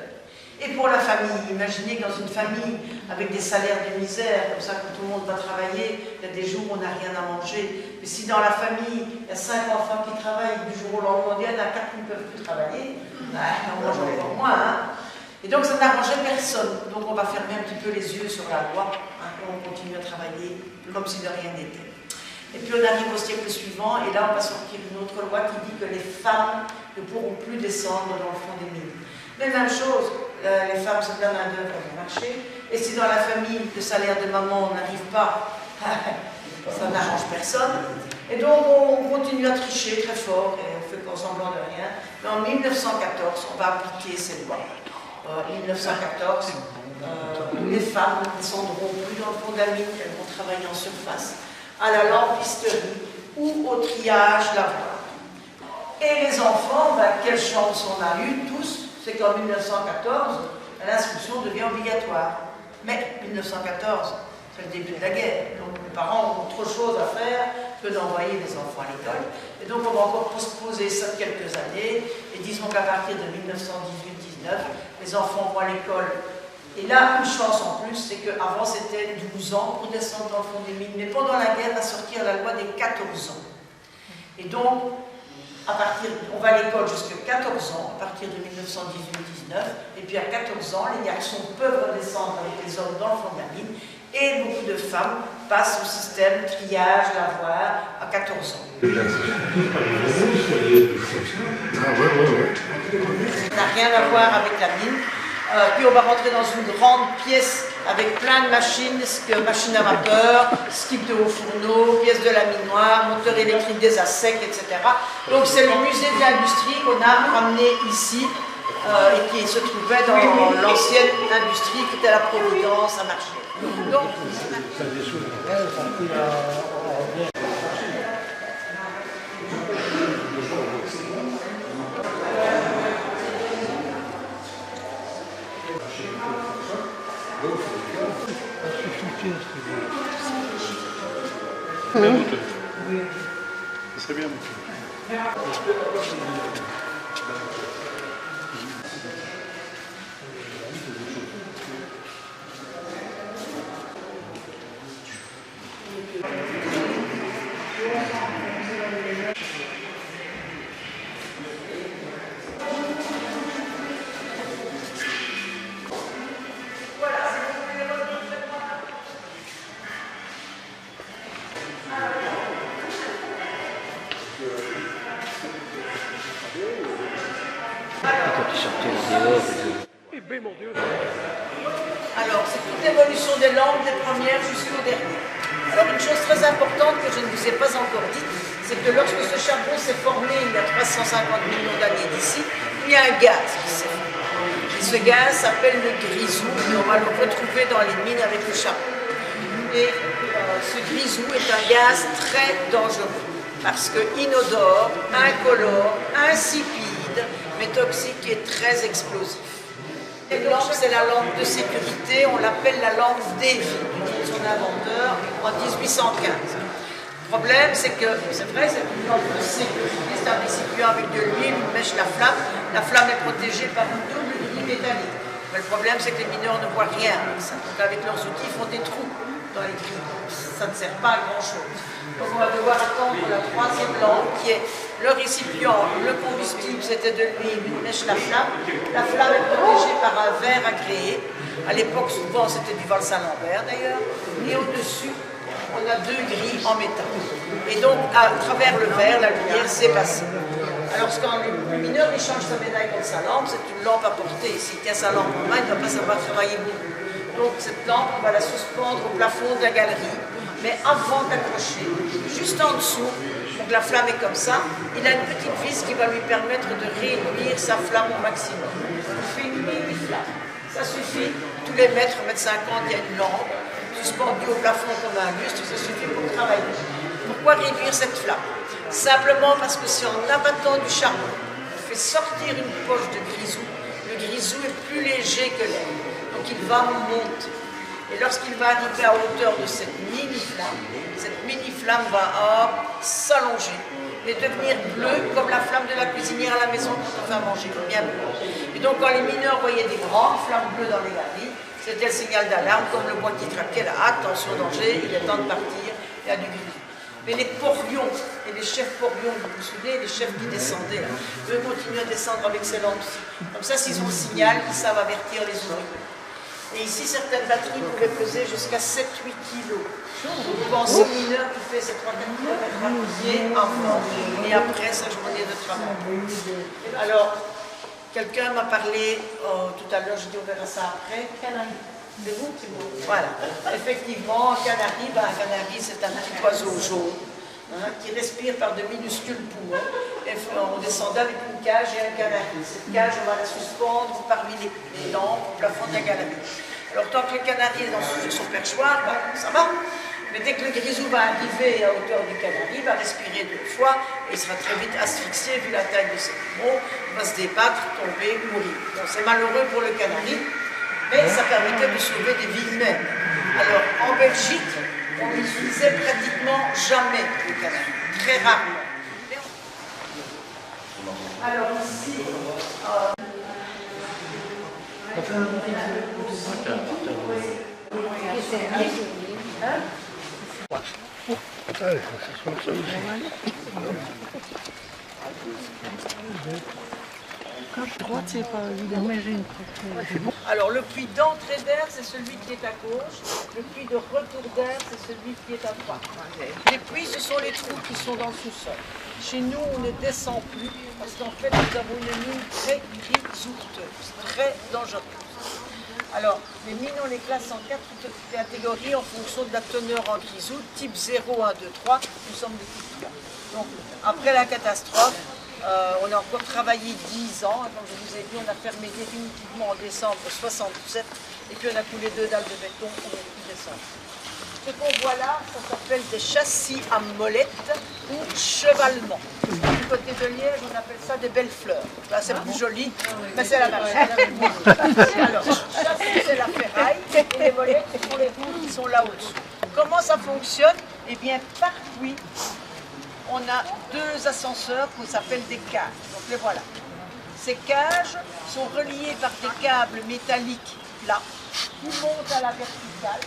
Et pour la famille, imaginez dans une famille avec des salaires de misère, comme ça quand tout le monde va travailler, il y a des jours où on n'a rien à manger. Mais si dans la famille, il y a 5 enfants qui travaillent, du jour au lendemain, il y en a 4 qui ne peuvent plus travailler, on mange encore moins. Hein. Et donc ça n'arrangeait personne. Donc on va fermer un petit peu les yeux sur la loi, hein, et on continue à travailler comme si de rien n'était. Et puis on arrive au siècle suivant, et là on va sortir une autre loi qui dit que les femmes ne pourront plus descendre dans le fond des mines. Mais même chose, les femmes c'est de la main-d'œuvre au marché, et si dans la famille le salaire de maman n'arrive pas, ça n'arrange personne. Et donc on continue à tricher très fort, et on fait semblant de rien. Mais en 1914, on va appliquer ces lois. En 1914, les femmes ne descendront plus dans le fond de la mine, elles vont travailler en surface, à la lampisterie ou au triage lavoir. Et les enfants, quelle chance on a eu tous, c'est qu'en 1914, l'instruction devient obligatoire. Mais 1914, c'est le début de la guerre, donc les parents ont trop de choses à faire que d'envoyer les enfants à l'école. Et donc on va encore postposer ça de quelques années, et disons qu'à partir de 1918-19, les enfants vont à l'école. Et là, une chance en plus, c'est qu'avant c'était 12 ans pour descendre dans le fond des mines, mais pendant la guerre va sortir la loi des 14 ans. Et donc, on va à l'école jusqu'à 14 ans, à partir de 1918-19, et puis à 14 ans, les garçons peuvent redescendre avec les hommes dans le fond de la mine, et beaucoup de femmes passent au système triage, lavoir, à 14 ans. Ça n'a rien à voir avec la mine. Puis on va rentrer dans une grande pièce avec plein de machines, machines à vapeur, skips de haut fourneau, pièces de la mine noire, moteur électrique des ASEC, etc. Donc c'est le musée de l'industrie qu'on a ramené ici et qui se trouvait dans l'ancienne industrie qui était à la Providence, à Marché. Donc, Ça serait bien. Alors, c'est toute l'évolution des langues, des premières jusqu'au dernier. Alors, une chose très importante que je ne vous ai pas encore dite, c'est que lorsque ce charbon s'est formé il y a 350 millions d'années d'ici, il y a un gaz qui s'est formé. Et ce gaz s'appelle le grisou, et on va le retrouver dans les mines avec le charbon. Et ce grisou est un gaz très dangereux, parce que inodore, incolore, insipide, mais toxique et très explosif. Cette lampe, c'est la lampe de sécurité, on l'appelle la lampe Davy, de son inventeur, en 1815. Le problème, c'est que, c'est vrai, c'est une lampe de sécurité, c'est un récipient avec de l'huile, une mèche, la flamme est protégée par une double grille métallique. Mais le problème, c'est que les mineurs ne voient rien avec ça. Donc avec leurs outils, ils font des trous dans les grilles. Ça ne sert pas à grand-chose. Donc on va devoir attendre la troisième lampe, qui est le récipient, le combustible, c'était de l'huile, une mèche, la flamme. La flamme est protégée par un verre agréé. À l'époque, souvent, c'était du Val-Saint-Lambert d'ailleurs. Et au-dessus, on a deux grilles en métal. Et donc, à travers le verre, la lumière s'est passée. Alors, quand le mineur il change sa médaille contre sa lampe, c'est une lampe à portée. S'il tient sa lampe en main, il ne va pas savoir travailler beaucoup. Donc, cette lampe, on va la suspendre au plafond de la galerie. Mais avant d'accrocher, juste en dessous, donc la flamme est comme ça, il a une petite vis qui va lui permettre de réduire sa flamme au maximum. Il fait une mini-flamme. Ça suffit, tous les mètres, 1,50 m, il y a une lampe suspendue au plafond comme un lustre, ça suffit pour travailler. Pourquoi réduire cette flamme? Simplement parce que si en abattant du charbon, on fait sortir une poche de grisou, le grisou est plus léger que l'air, donc il va monter. Et lorsqu'il va arriver à hauteur de cette mini-flamme va s'allonger et devenir bleu comme la flamme de la cuisinière à la maison quand on fait à manger, bien bleu. Et donc quand les mineurs voyaient des grandes flammes bleues dans les galeries, c'était le signal d'alarme, comme le bois qui traquait, là, attention danger, il est temps de partir, il y a du grisou. Mais les porions et les chefs porions, vous vous souvenez, les chefs qui descendaient, là, eux continuent à descendre avec ces lampes. Comme ça, s'ils ont le signal, ils savent avertir les ouvriers. Et ici, certaines batteries pouvaient peser jusqu'à 7-8 kilos. Vous pensez au mineur qui fait ses 3-4 km à pied avant et après sa journée de travail. Alors, quelqu'un m'a parlé tout à l'heure, je dis on verra ça après. C'est vous? Voilà. Effectivement, un canari, c'est un petit oiseau jaune qui respire par de minuscules poumons. Et on descendait avec une cage et un canari. Cette cage, on va la suspendre parmi les lampes au plafond de la galerie. Alors, tant que le canari est sur son perchoir, ça va. Mais dès que le grisou va arriver à hauteur du canari, il va respirer 2 fois et il sera très vite asphyxié vu la taille de ses poumons. Il va se débattre, tomber, mourir. Donc, c'est malheureux pour le canari. Mais ça permettait de sauver des vies humaines. Alors, en Belgique, on n'utilisait pratiquement jamais le canari, très rarement. Alors ici, alors le puits d'entrée d'air, c'est celui qui est à gauche. Le puits de retour d'air, c'est celui qui est à droite. Les puits, ce sont les trous qui sont dans le sous-sol. Chez nous, on ne descend plus parce qu'en fait, nous avons une mine très grisouteuse, très dangereuse. Alors, les mines, on les classe en 4 catégories en fonction de la teneur en grisou. Type 0, 1, 2, 3, nous sommes de type 3. Donc, après la catastrophe, on a encore travaillé 10 ans. Comme je vous ai dit, on a fermé définitivement en décembre 67 et puis on a coulé 2 dalles de béton en décembre. Ce qu'on voit là, ça s'appelle des châssis à molette ou chevalement. Du côté de Liège, on appelle ça des belles fleurs. Là, c'est plus joli, mais c'est la même chose. Alors, châssis, c'est la ferraille, et les molettes, ce sont les roues qui sont là au-dessus. Comment ça fonctionne? Eh bien, par puits, on a 2 ascenseurs qu'on s'appelle des cages. Donc, les voilà. Ces cages sont reliées par des câbles métalliques plats qui montent à la verticale,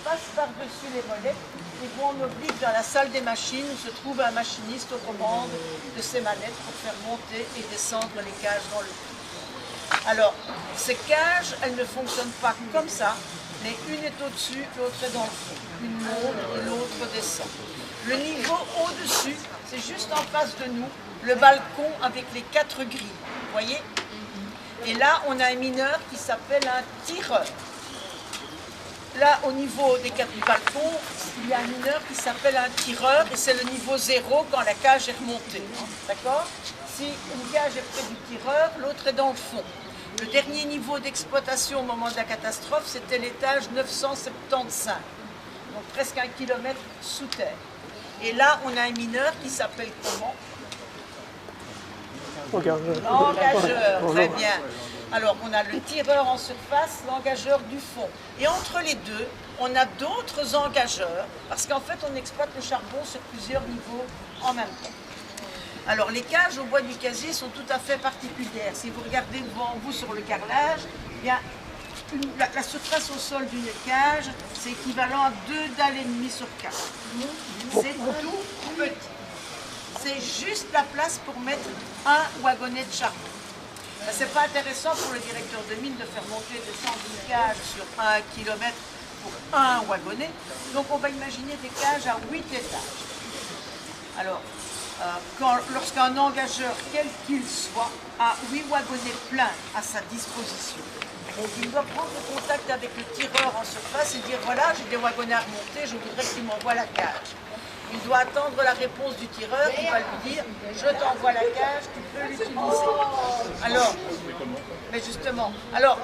passent par-dessus les molettes et vont en oblique dans la salle des machines où se trouve un machiniste aux commandes de ces manettes pour faire monter et descendre les cages dans le puits. Alors, ces cages, elles ne fonctionnent pas comme ça, mais une est au-dessus, l'autre est dans le fond. Une monte et l'autre descend. Le niveau au-dessus, c'est juste en face de nous, le balcon avec les 4 grilles. Vous voyez? Et là, on a un mineur qui s'appelle un tireur. Là, au niveau des 4 balcons, il y a un mineur qui s'appelle un tireur et c'est le niveau 0 quand la cage est remontée. D'accord? Si une cage est près du tireur, l'autre est dans le fond. Le dernier niveau d'exploitation au moment de la catastrophe, c'était l'étage 975, donc presque 1 kilomètre sous terre. Et là, on a un mineur qui s'appelle comment? L'engageur, très bien. Alors, on a le tireur en surface, l'engageur du fond. Et entre les deux, on a d'autres engageurs, parce qu'en fait, on exploite le charbon sur plusieurs niveaux en même temps. Alors, les cages au bois du casier sont tout à fait particulières. Si vous regardez devant vous sur le carrelage, il y a la surface au sol d'une cage, c'est équivalent à 2 dalles et demie sur 4. C'est tout petit. C'est juste la place pour mettre un wagonnet de charbon. Ce n'est pas intéressant pour le directeur de mine de faire monter et descendre une cage sur 1 kilomètre pour un wagonnet. Donc on va imaginer des cages à 8 étages. Alors, lorsqu'un engageur, quel qu'il soit, a 8 wagonnets pleins à sa disposition, donc il doit prendre contact avec le tireur en surface et dire voilà, j'ai des wagonnets à remonter, je voudrais qu'il m'envoie la cage. Il doit attendre la réponse du tireur qui va lui dire je t'envoie la cage, tu peux l'utiliser. Alors, mais justement, alors,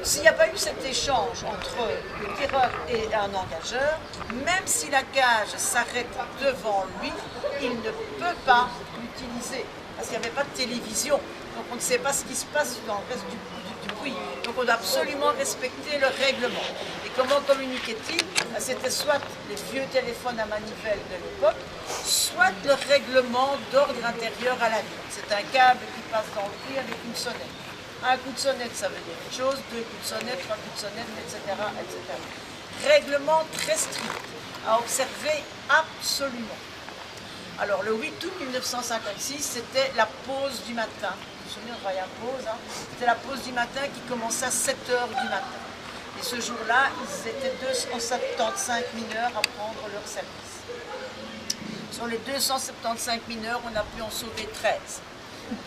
s'il n'y a pas eu cet échange entre le tireur et un engageur, même si la cage s'arrête devant lui, il ne peut pas l'utiliser parce qu'il n'y avait pas de télévision. Donc on ne sait pas ce qui se passe dans le reste du du bruit. Donc on doit absolument respecter le règlement. Et comment communiquait-il? C'était soit les vieux téléphones à manivelle de l'époque, soit le règlement d'ordre intérieur à la ville. C'est un câble qui passe dans le puits avec une sonnette. Un coup de sonnette, ça veut dire une chose, deux coups de sonnette, trois coups de sonnette, etc., etc. Règlement très strict, à observer absolument. Alors le 8 août 1956, c'était la pause du matin. Vous vous souvenez, on travaillait à pause, hein. C'était la pause du matin qui commençait à 7 h du matin. Et ce jour-là, ils étaient 275 mineurs à prendre leur service. Sur les 275 mineurs, on a pu en sauver 13.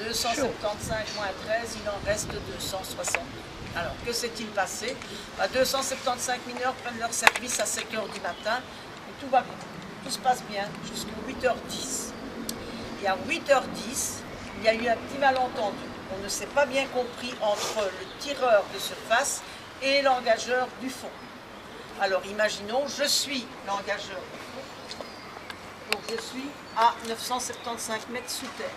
275 moins 13, il en reste 260. Alors, que s'est-il passé? 275 mineurs prennent leur service à 7 h du matin et tout va bien. Tout se passe bien jusqu'à 8 h 10. Et à 8 h 10, il y a eu un petit malentendu. On ne s'est pas bien compris entre le tireur de surface et l'engageur du fond. Alors, imaginons, je suis l'engageur du fond. Donc, je suis à 975 mètres sous terre.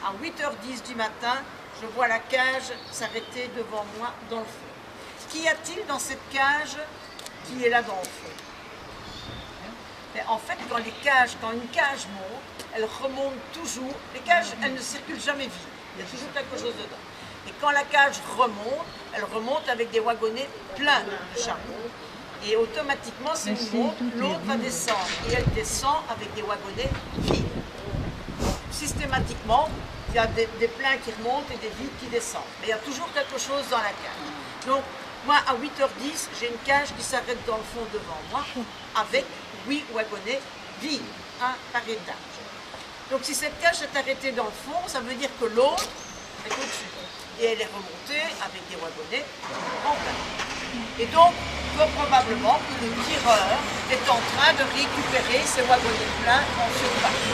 À 8 h 10 du matin, je vois la cage s'arrêter devant moi dans le fond. Qu'y a-t-il dans cette cage qui est là dans le fond? Mais en fait, quand une cage monte, elle remonte toujours. Les cages, elles ne circulent jamais vides. Il y a toujours quelque chose dedans. Et quand la cage remonte, elle remonte avec des wagonnets pleins de charbon. Et automatiquement, si une monte, l'autre va descendre. Et elle descend avec des wagonnets vides. Systématiquement, il y a des pleins qui remontent et des vides qui descendent. Mais il y a toujours quelque chose dans la cage. Donc, moi, à 8 h 10, j'ai une cage qui s'arrête dans le fond devant moi, avec 8 wagonnets vides, un par étage. Donc, si cette cage est arrêtée dans le fond, ça veut dire que l'autre est au-dessus. Et elle est remontée avec des wagonnets en plein. Et donc, fort probablement que le tireur est en train de récupérer ces wagonnets pleins en surface.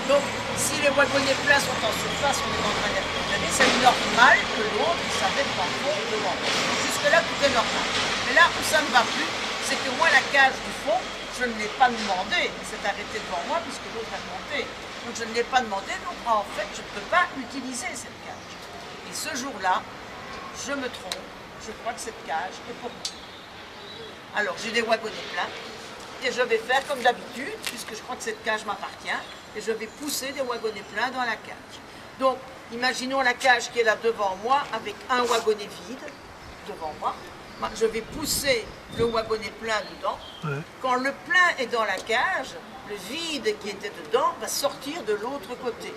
Donc, si les wagonnets pleins sont en surface, on est en train de les récupérer, c'est normal que l'autre s'arrête dans le fond devant nous. Jusque-là, tout est normal. Mais là où ça ne va plus, c'est que moi, la cage du fond, je ne l'ai pas demandé. Elle s'est arrêtée devant moi puisque l'autre a monté. Donc, je ne l'ai pas demandé. Donc, en fait, je ne peux pas utiliser cette cage. Et ce jour-là, je me trompe. Je crois que cette cage est pour moi. Alors, j'ai des wagonnets pleins. Et je vais faire comme d'habitude, puisque je crois que cette cage m'appartient, et je vais pousser des wagonnets pleins dans la cage. Donc, imaginons la cage qui est là devant moi, avec un wagonnet vide devant moi. Je vais pousser le wagonnet plein dedans. Ouais. Quand le plein est dans la cage, le vide qui était dedans va sortir de l'autre côté.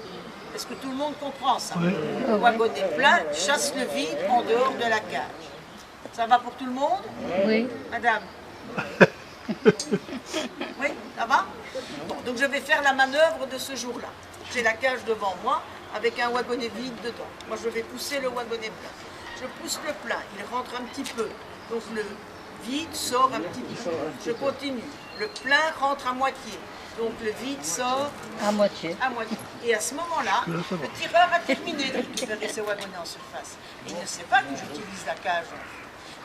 Est-ce que tout le monde comprend ça? Ouais. Le wagonnet plein chasse le vide en dehors de la cage. Ça va pour tout le monde? Oui. Madame? Oui, ça va? Bon, donc je vais faire la manœuvre de ce jour-là. J'ai la cage devant moi avec un wagonnet vide dedans. Moi je vais pousser le wagonnet plein. Je pousse le plein, il rentre un petit peu. Donc le vide sort un petit peu. Je continue. Le plein rentre à moitié. Donc le vide sort à moitié. Et à ce moment-là, le tireur a terminé de récupérer ses wagonnets en surface. Il ne sait pas que j'utilise la cage.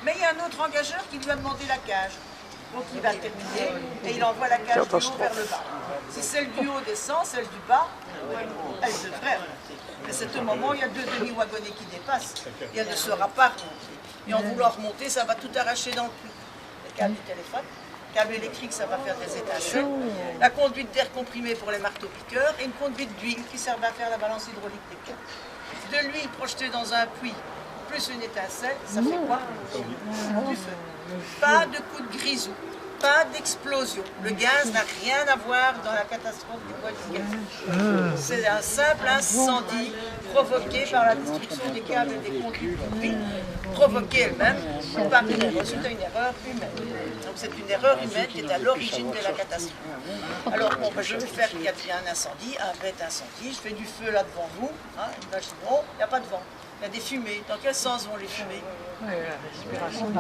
Mais il y a un autre engageur qui lui a demandé la cage. Donc il va terminer et il envoie la cage du haut vers le bas. Si celle du haut descend, celle du bas, elle devrait remonter. Mais c'est au moment où il y a deux demi-wagonnets qui dépassent. Et elle ne sera pas remontée. Et en voulant remonter, ça va tout arracher dans le puits. Le câble du téléphone, le câble électrique, ça va faire des étincelles. La conduite d'air comprimé pour les marteaux-piqueurs et une conduite d'huile qui sert à faire la balance hydraulique des câbles. De l'huile projetée dans un puits plus une étincelle, ça fait quoi? Du feu. Pas de coup de grisou, pas d'explosion. Le gaz n'a rien à voir dans la catastrophe du bois du gaz. C'est un simple incendie provoqué par la destruction des câbles et des conduits de l'huile, provoquée elle-même par une erreur. C'est une erreur humaine. Donc c'est une erreur humaine qui est à l'origine de la catastrophe. Alors bon, ben, je vais faire qu'il y a un incendie, un bête incendie, je fais du feu là devant nous, hein, imaginons, il n'y a pas de vent. Il y a des fumées. Dans quel sens vont les fumées? Ah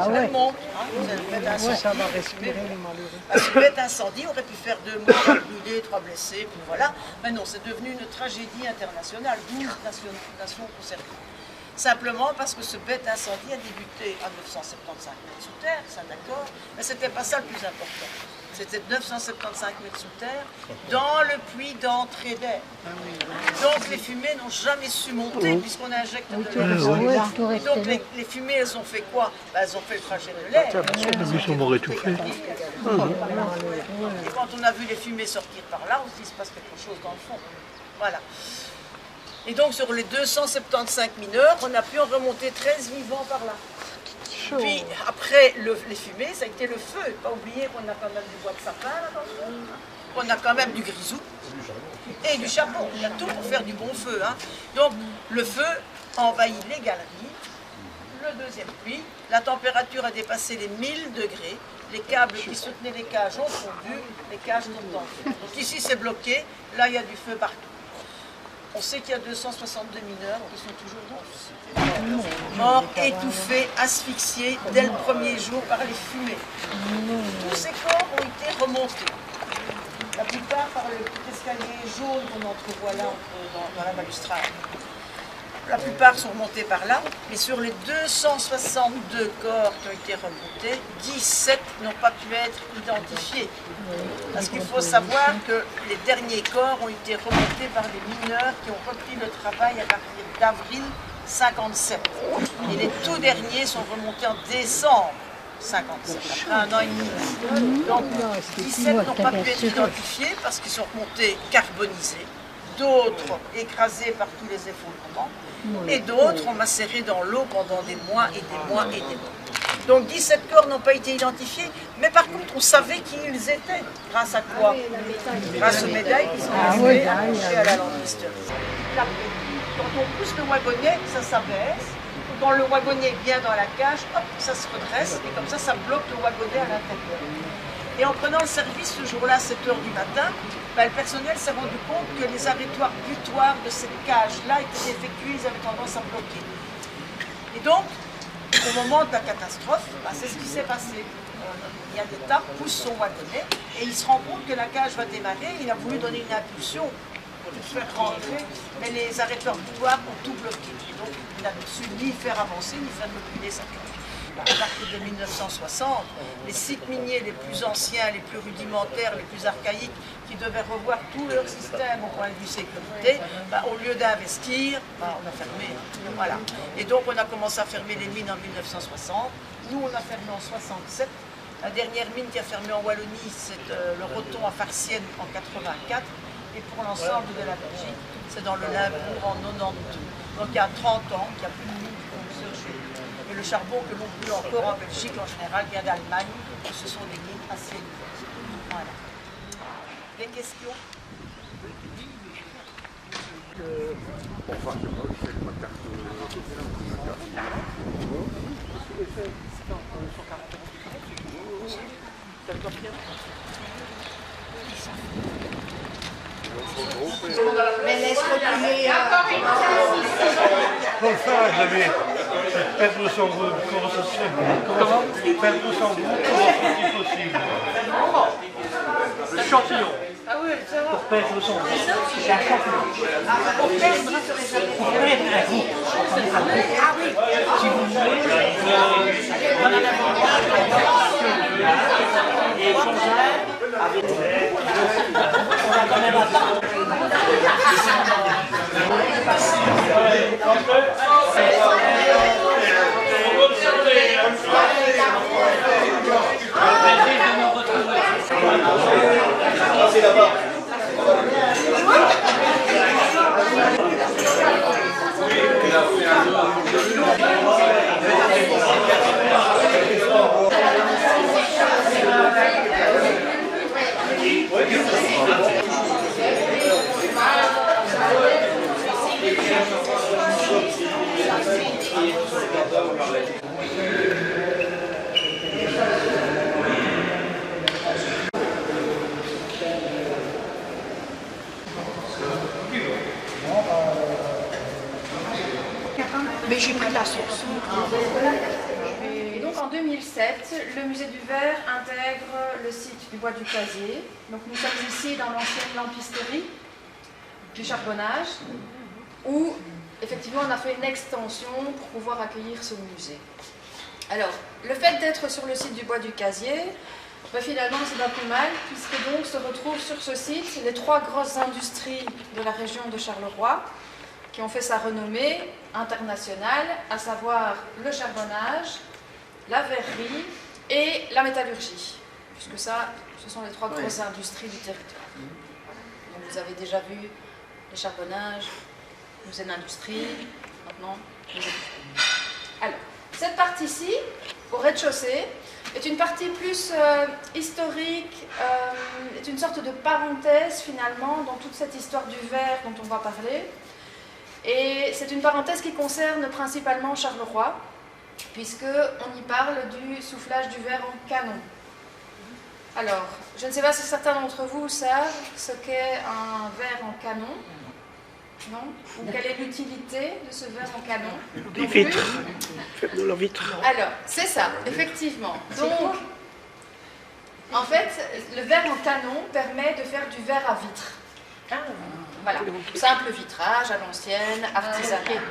ouais. Elle monte. Hein, vous avez fait incendie. Ouais, ça va respirer les malheureux. Ce bête incendie aurait pu faire 2 morts, 1 brûlé, 3 blessés, puis voilà. Mais non, c'est devenu une tragédie internationale, 12 nations concernées. Simplement parce que ce bête incendie a débuté à 975 mètres sous terre, ça d'accord, mais c'était pas ça le plus important. C'était 975 mètres sous terre, dans le puits d'entrée d'air. Donc les fumées n'ont jamais su monter puisqu'on injecte de l'air. Donc les fumées, elles ont fait quoi? Elles ont fait le trajet de l'air. Ils m'ont étouffé. Et quand on a vu les fumées sortir par là, on se dit qu'il se passe quelque chose dans le fond. Voilà. Et donc sur les 275 mineurs, on a pu en remonter 13 vivants par là. Puis après les fumées, ça a été le feu. Pas oublier qu'on a quand même du bois de sapin là-dedans. On a quand même du grisou et du charbon. On a tout pour faire du bon feu. Hein. Donc le feu envahit les galeries. Le deuxième puits, la température a dépassé les 1000 degrés. Les câbles qui soutenaient les cages ont fondu, les cages sont en feu. Donc ici c'est bloqué, là il y a du feu partout. On sait qu'il y a 262 mineurs qui sont toujours dans le feu. Morts, étouffés, asphyxiés dès le premier jour par les fumées. Tous ces corps ont été remontés. La plupart par le petit escalier jaune qu'on entrevoit là dans la balustrade. La plupart sont remontés par là, mais sur les 262 corps qui ont été remontés, 17 n'ont pas pu être identifiés. Parce qu'il faut savoir que les derniers corps ont été remontés par des mineurs qui ont repris le travail à partir d'avril 57. Et les tout derniers sont remontés en décembre 57, après un an et demi. Donc 17 n'ont pas pu être identifiés parce qu'ils sont remontés carbonisés, d'autres écrasés par tous les effondrements, et d'autres ont macéré dans l'eau pendant des mois et des mois et des mois. Donc 17 corps n'ont pas été identifiés, mais par contre on savait qui ils étaient. Grâce à quoi? Grâce aux médailles qui sont accrochées à la lampisterie. Quand on pousse le wagonnet, ça s'abaisse. Quand le wagonnet est bien dans la cage, hop, ça se redresse, et comme ça bloque le wagonnet à l'intérieur. Et en prenant le service ce jour-là à 7 h du matin, le personnel s'est rendu compte que les arrêtoires butoirs de cette cage-là étaient défectueux, ils avaient tendance à bloquer. Et donc, au moment de la catastrophe, c'est ce qui s'est passé. Il y a des tas, pousse son wagonnet, et il se rend compte que la cage va démarrer, il a voulu donner une impulsion pour le faire rentrer, mais les arrêtoires butoirs ont tout bloqué. Donc, il n'a su ni faire avancer, ni faire reculer sa cage. À partir de 1960, les sites miniers les plus anciens, les plus rudimentaires, les plus archaïques, qui devaient revoir tout leur système au point de vue sécurité, au lieu d'investir, on a fermé. Voilà. Et donc on a commencé à fermer les mines en 1960. Nous, on a fermé en 67. La dernière mine qui a fermé en Wallonie, c'est le Roton à Farciennes en 84. Et pour l'ensemble de la Belgique, c'est dans le Limbourg en 92. Donc il y a 30 ans, il n'y a plus de mine qui fonctionne chez nous. Et le charbon que l'on brûle encore en Belgique, en général, vient d'Allemagne. Ce sont des mines assez nouvelles. Voilà. Des questions? Mais laisse reculer. Pour le faire, j'avais perdre son groupe, comment ça se fait? Comment? Perdre son groupe, comment c'est possible? Le champignon. Ah oui, ça va. Pour perdre son groupe. C'est un champignon. Pour perdre un groupe. Ah oui. Si vous voulez, et comme ça, avec on a quand même un temps. C'est là-bas. Mais j'ai pris la sauce. Et donc en 2007, le musée du Verre intègre le site du bois du Casier. Donc nous sommes ici dans l'ancienne lampisterie du charbonnage, où effectivement on a fait une extension pour pouvoir accueillir ce musée. Alors, le fait d'être sur le site du bois du Casier, Ben, finalement, c'est pas plus mal, puisque donc se retrouvent sur ce site les 3 grosses industries de la région de Charleroi, qui ont fait sa renommée internationale, à savoir le charbonnage, la verrerie et la métallurgie, puisque ça, ce sont les 3 grosses industries du territoire. Donc, vous avez déjà vu le charbonnage, l'usine d'industrie, maintenant les industries. Alors, cette partie-ci, au rez-de-chaussée, est une partie plus historique, est une sorte de parenthèse finalement dans toute cette histoire du verre dont on va parler. Et c'est une parenthèse qui concerne principalement Charleroi, puisqu'on y parle du soufflage du verre en canon. Alors, je ne sais pas si certains d'entre vous savent ce qu'est un verre en canon, non? Ou quelle est l'utilité de ce verre en canon? Des vitres. Faire de la vitre. Alors, c'est ça, effectivement. Donc, en fait, le verre en canon permet de faire du verre à vitre. Voilà, simple vitrage à l'ancienne, artisanal.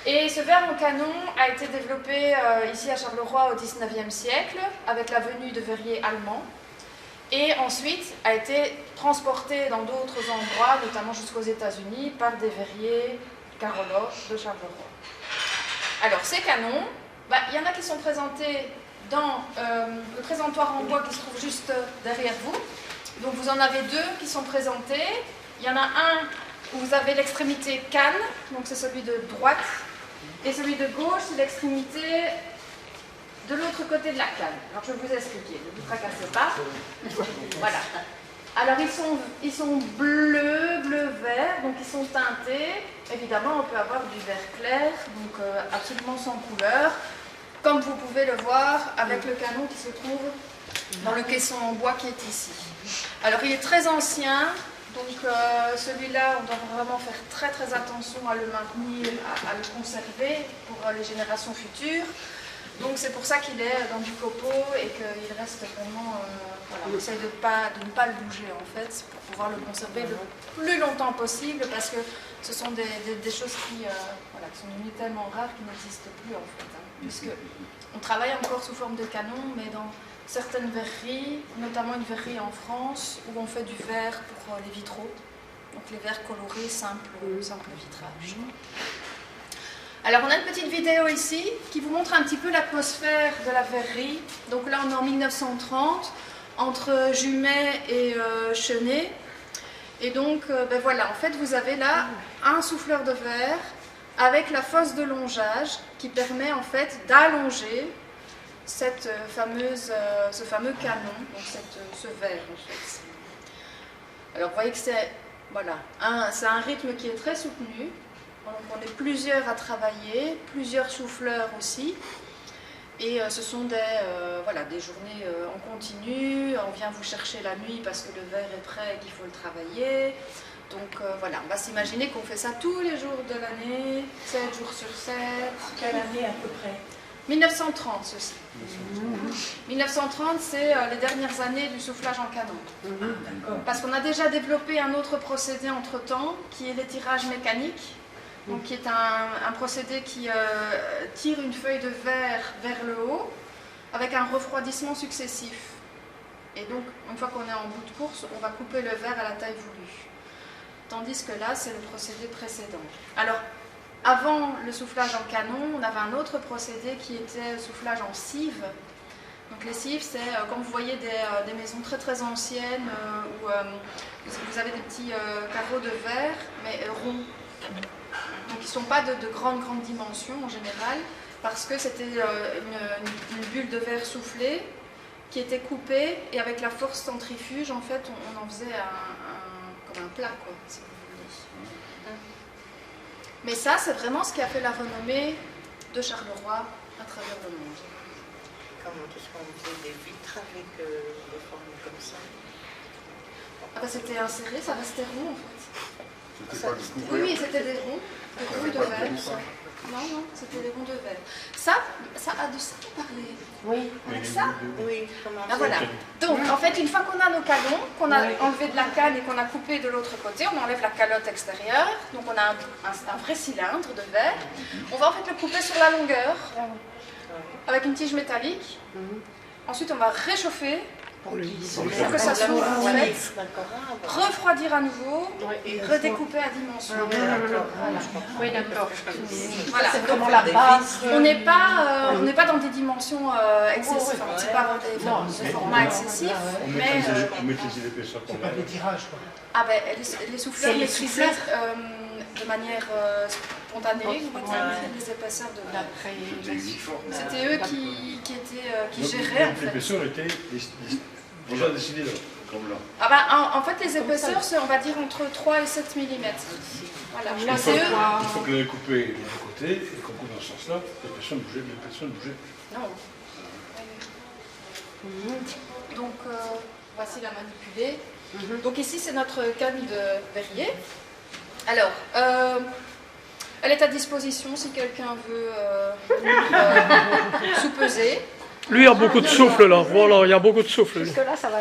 Et ce verre en canon a été développé ici à Charleroi au XIXe siècle avec la venue de verriers allemands et ensuite a été transporté dans d'autres endroits, notamment jusqu'aux États-Unis, par des verriers Carolo de Charleroi. Alors ces canons, il y en a qui sont présentés dans le présentoir en bois qui se trouve juste derrière vous. Donc vous en avez 2 qui sont présentés. Il y en a un où vous avez l'extrémité canne, donc c'est celui de droite, et celui de gauche, c'est l'extrémité de l'autre côté de la canne. Alors je vais vous expliquer, ne vous tracassez pas. Voilà. Alors ils sont bleus, bleu-vert, donc ils sont teintés. Évidemment, on peut avoir du vert clair, donc absolument sans couleur, comme vous pouvez le voir avec le canon qui se trouve dans le caisson en bois qui est ici. Alors il est très ancien. Donc celui-là, on doit vraiment faire très très attention à le maintenir, à le conserver pour les générations futures. Donc c'est pour ça qu'il est dans du copeau et qu'il reste vraiment... voilà, on essaye de ne pas le bouger en fait, pour pouvoir le conserver le plus longtemps possible, parce que ce sont des choses qui sont devenues tellement rares qu'ils n'existent plus en fait. Puisque on travaille encore sous forme de canon, mais dans certaines verreries, notamment une verrerie en France, où on fait du verre pour les vitraux, donc les verres colorés, simple vitrage. Alors on a une petite vidéo ici qui vous montre un petit peu l'atmosphère de la verrerie. Donc là on est en 1930, entre Jumet et Chenay. Et donc voilà, en fait vous avez là un souffleur de verre avec la fosse de longeage qui permet en fait d'allonger ce fameux canon, donc ce verre en fait. Alors vous voyez que c'est un rythme qui est très soutenu. Donc on est plusieurs à travailler, plusieurs souffleurs aussi. Et ce sont des journées en continu. On vient vous chercher la nuit parce que le verre est prêt et qu'il faut le travailler. Donc voilà, on va s'imaginer qu'on fait ça tous les jours de l'année, 7 jours sur 7. Quelle année à peu près? 1930 ceci. 1930, c'est les dernières années du soufflage en canon. Parce qu'on a déjà développé un autre procédé entre-temps, qui est l'étirage mécanique. Donc, qui est un procédé qui tire une feuille de verre vers le haut, avec un refroidissement successif. Et donc, une fois qu'on est en bout de course, on va couper le verre à la taille voulue. Tandis que là, c'est le procédé précédent. Alors, avant le soufflage en canon, on avait un autre procédé qui était le soufflage en cive. Donc les cives, c'est comme vous voyez des maisons très très anciennes où vous avez des petits carreaux de verre, mais ronds. Donc ils ne sont pas de grandes dimensions en général, parce que c'était une bulle de verre soufflée qui était coupée, et avec la force centrifuge, en fait, on en faisait comme un plat, quoi, si vous voulez. Mais ça, c'est vraiment ce qui a fait la renommée de Charleroi à travers le monde. Comment est-ce qu'on faisait des vitres avec des formes comme ça? C'était inséré, ça restait rond en fait. C'était pas du coup. Oui, c'était des ronds de verre. Non, c'était des ronds de verre. Ça a de ça parler. Oui. Avec ça? Oui, comment Ah, voilà. Donc, en fait, une fois qu'on a nos canons, qu'on a enlevé de la canne et qu'on a coupé de l'autre côté, on enlève la calotte extérieure. Donc, on a un vrai cylindre de verre. On va en fait le couper sur la longueur avec une tige métallique. Ensuite, on va réchauffer pour que ça s'ouvre en fait, refroidir à nouveau et redécouper à dimension. Oui, d'accord. Voilà. C'est vraiment la base. On n'est pas dans des dimensions excessives. On n'est pas dans des formats excessifs. Mais On maîtrise l'épaisseur qu'on a. Les tirages, quoi. ah ben, les souffleurs C'est les maîtrisaient souffleurs. de manière spontanée, on va dire, les épaisseurs de D'après C'était eux qui géraient en fait. L'épaisseur était déjà décidée là, comme là. Ah ben, en fait, les épaisseurs, c'est on va dire entre 3 et 7 mm. Voilà. Là, c'est eux. Il faut que les couper de l'autre côté, et qu'on coupe dans ce sens-là, l'épaisseur ne bougeait. Non. Donc, voici la manipuler. Donc ici, c'est notre canne de verrier. Alors, elle est à disposition si quelqu'un veut sous-peser. Lui a beaucoup de souffle là, voilà, il y a beaucoup de souffle. Jusque là, ça va.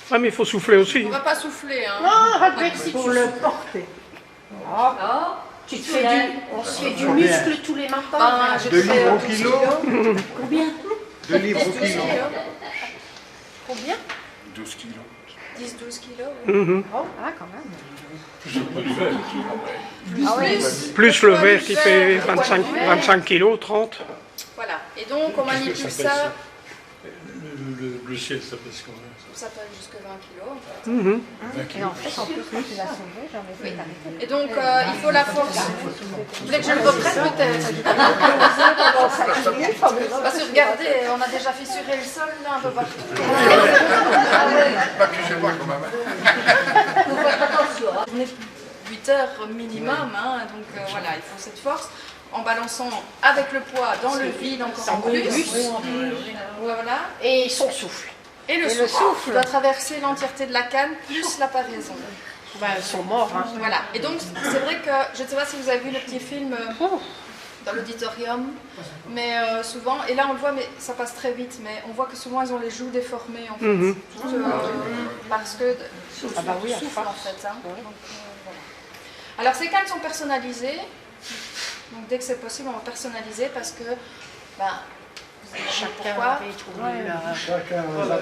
Ah mais il faut souffler aussi. On ne va pas souffler. Hein. Pour le porter. Tu te fais on se fait du muscle tous les matins. Ben, je 2 te fais, livres au kilo. Combien 2 livres au kilo. Combien 12 kilos. 10-12 kilos. Mhm. Ah, quand même. Plus le verre qui fait 25 kilos, 30. Voilà. Et donc, on manipule ça. Le ciel, ça pèse quand même. Ça peut aller jusqu'à 20 kilos. En fait. Mhm. Et en fait, en plus, quand tu l'as sauvé, j'en ai fait arrêter. Et donc, il faut la force. Vous voulez que je le reprenne peut-être Parce que regardez, on a déjà fissuré le sol là un peu partout. M'accusez-moi quand même. On est 8 heures minimum, hein, donc voilà, il faut cette force. En balançant avec le poids dans le vide encore plus. Voilà. Et son souffle. Et le souffle doit traverser l'entièreté de la canne plus la paraison. Ben, ils sont morts. Hein. Voilà. Et donc, c'est vrai que, je ne sais pas si vous avez vu le petit film dans l'auditorium, mais souvent, et là on le voit, mais ça passe très vite, mais on voit que souvent ils ont les joues déformées en fait. Parce que souffle en fait. Hein. Donc, voilà. Alors, ces cannes sont personnalisées. Donc dès que c'est possible, on va personnaliser parce que, pourquoi voilà,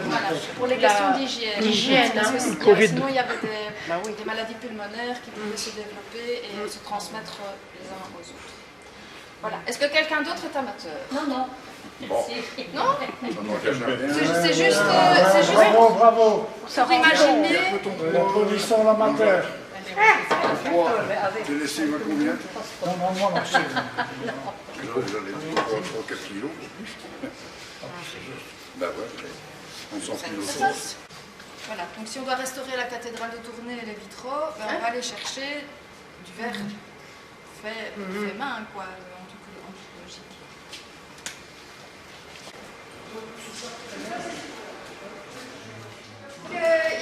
pour les questions d'hygiène. Parce que sinon, il y avait des maladies pulmonaires qui pouvaient se développer et se transmettre les uns aux autres. Voilà. Est-ce que quelqu'un d'autre est amateur? Non. Bon. Non. C'est juste Bravo. pour imaginer. Applaudissons l'amateur. T'es laissé moi combien? Non, moi non, c'est... J'en ai 3-4 kilos. Bah ouais, on s'en fout aussi. Voilà, donc si on doit restaurer la cathédrale de Tournai et les vitraux, on va aller chercher du verre fait main, quoi, en toute logique.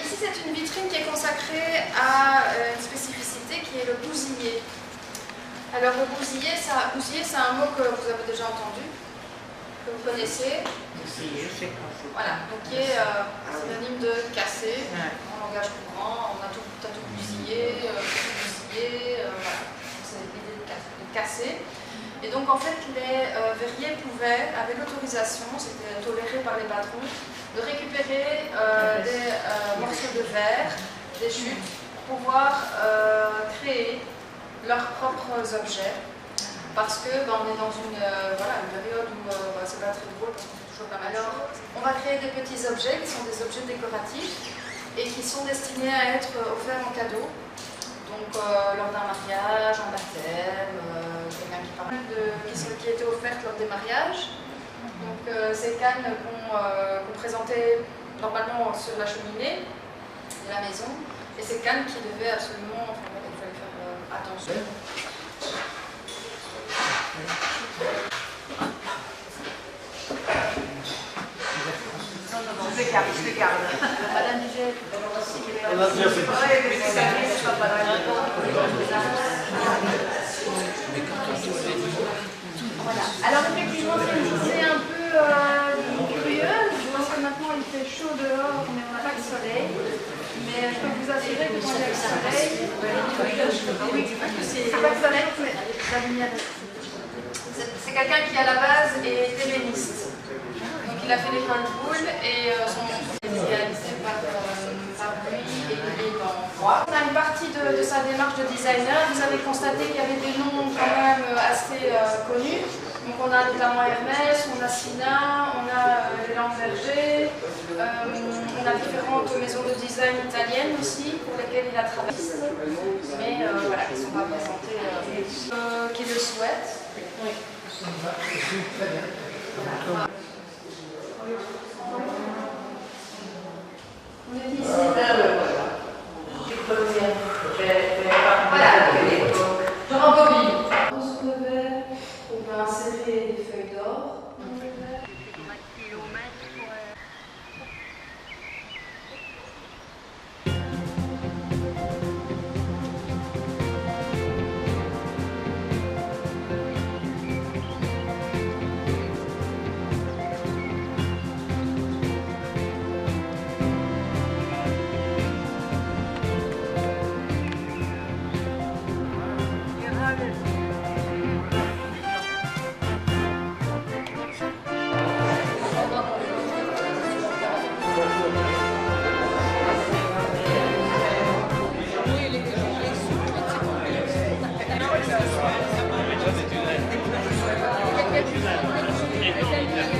Ici, c'est une vitrine qui est consacrée à une spécificité qui est le bousillé. Alors, le bousillé, c'est un mot que vous avez déjà entendu, que vous connaissez. Voilà, donc qui est synonyme de casser en langage courant. On a tout bousillé, voilà. C'est l'idée de casser. Et donc, en fait, les verriers avaient l'autorisation, c'était toléré par les patrons, de récupérer des morceaux de verre, des chutes, pour pouvoir créer leurs propres objets. Parce que on est dans une période où c'est pas très drôle parce qu'on fait toujours pas mal. Alors, on va créer des petits objets qui sont des objets décoratifs et qui sont destinés à être offerts en cadeau. Donc, lors d'un mariage, un baptême, quelqu'un qui parle qui étaient offertes lors des mariages. Donc, ces cannes qu'on présentait normalement sur la cheminée de la maison, et ces cannes qui devaient absolument, il fallait faire attention. Je les garde. Madame Duget, On a déjà fait. voilà. Alors effectivement, c'est un peu curieuse. Je pense que maintenant il fait chaud dehors, mais on n'a pas de soleil. Mais je peux vous assurer que quand il y a le soleil, c'est pas de soleil, mais la lumière. C'est quelqu'un qui à la base est ébéniste. Donc Il a fait l'école Boulle et son est réalisé par lui et Louis Banfroy. On a une partie de sa démarche de designer. Vous avez constaté qu'il y avait des noms quand même assez connus. Donc on a notamment Hermès, on a Sina, on a Léland Berger, on a différentes maisons de design italiennes aussi pour lesquelles il a travaillé. Mais voilà, qui ne sont pas présentées, qui le souhaitent. Oui. Très bien. Voilà. On est ici. Voilà, je rembobine. On se revêt, on va insérer des feuilles d'or. Thank you.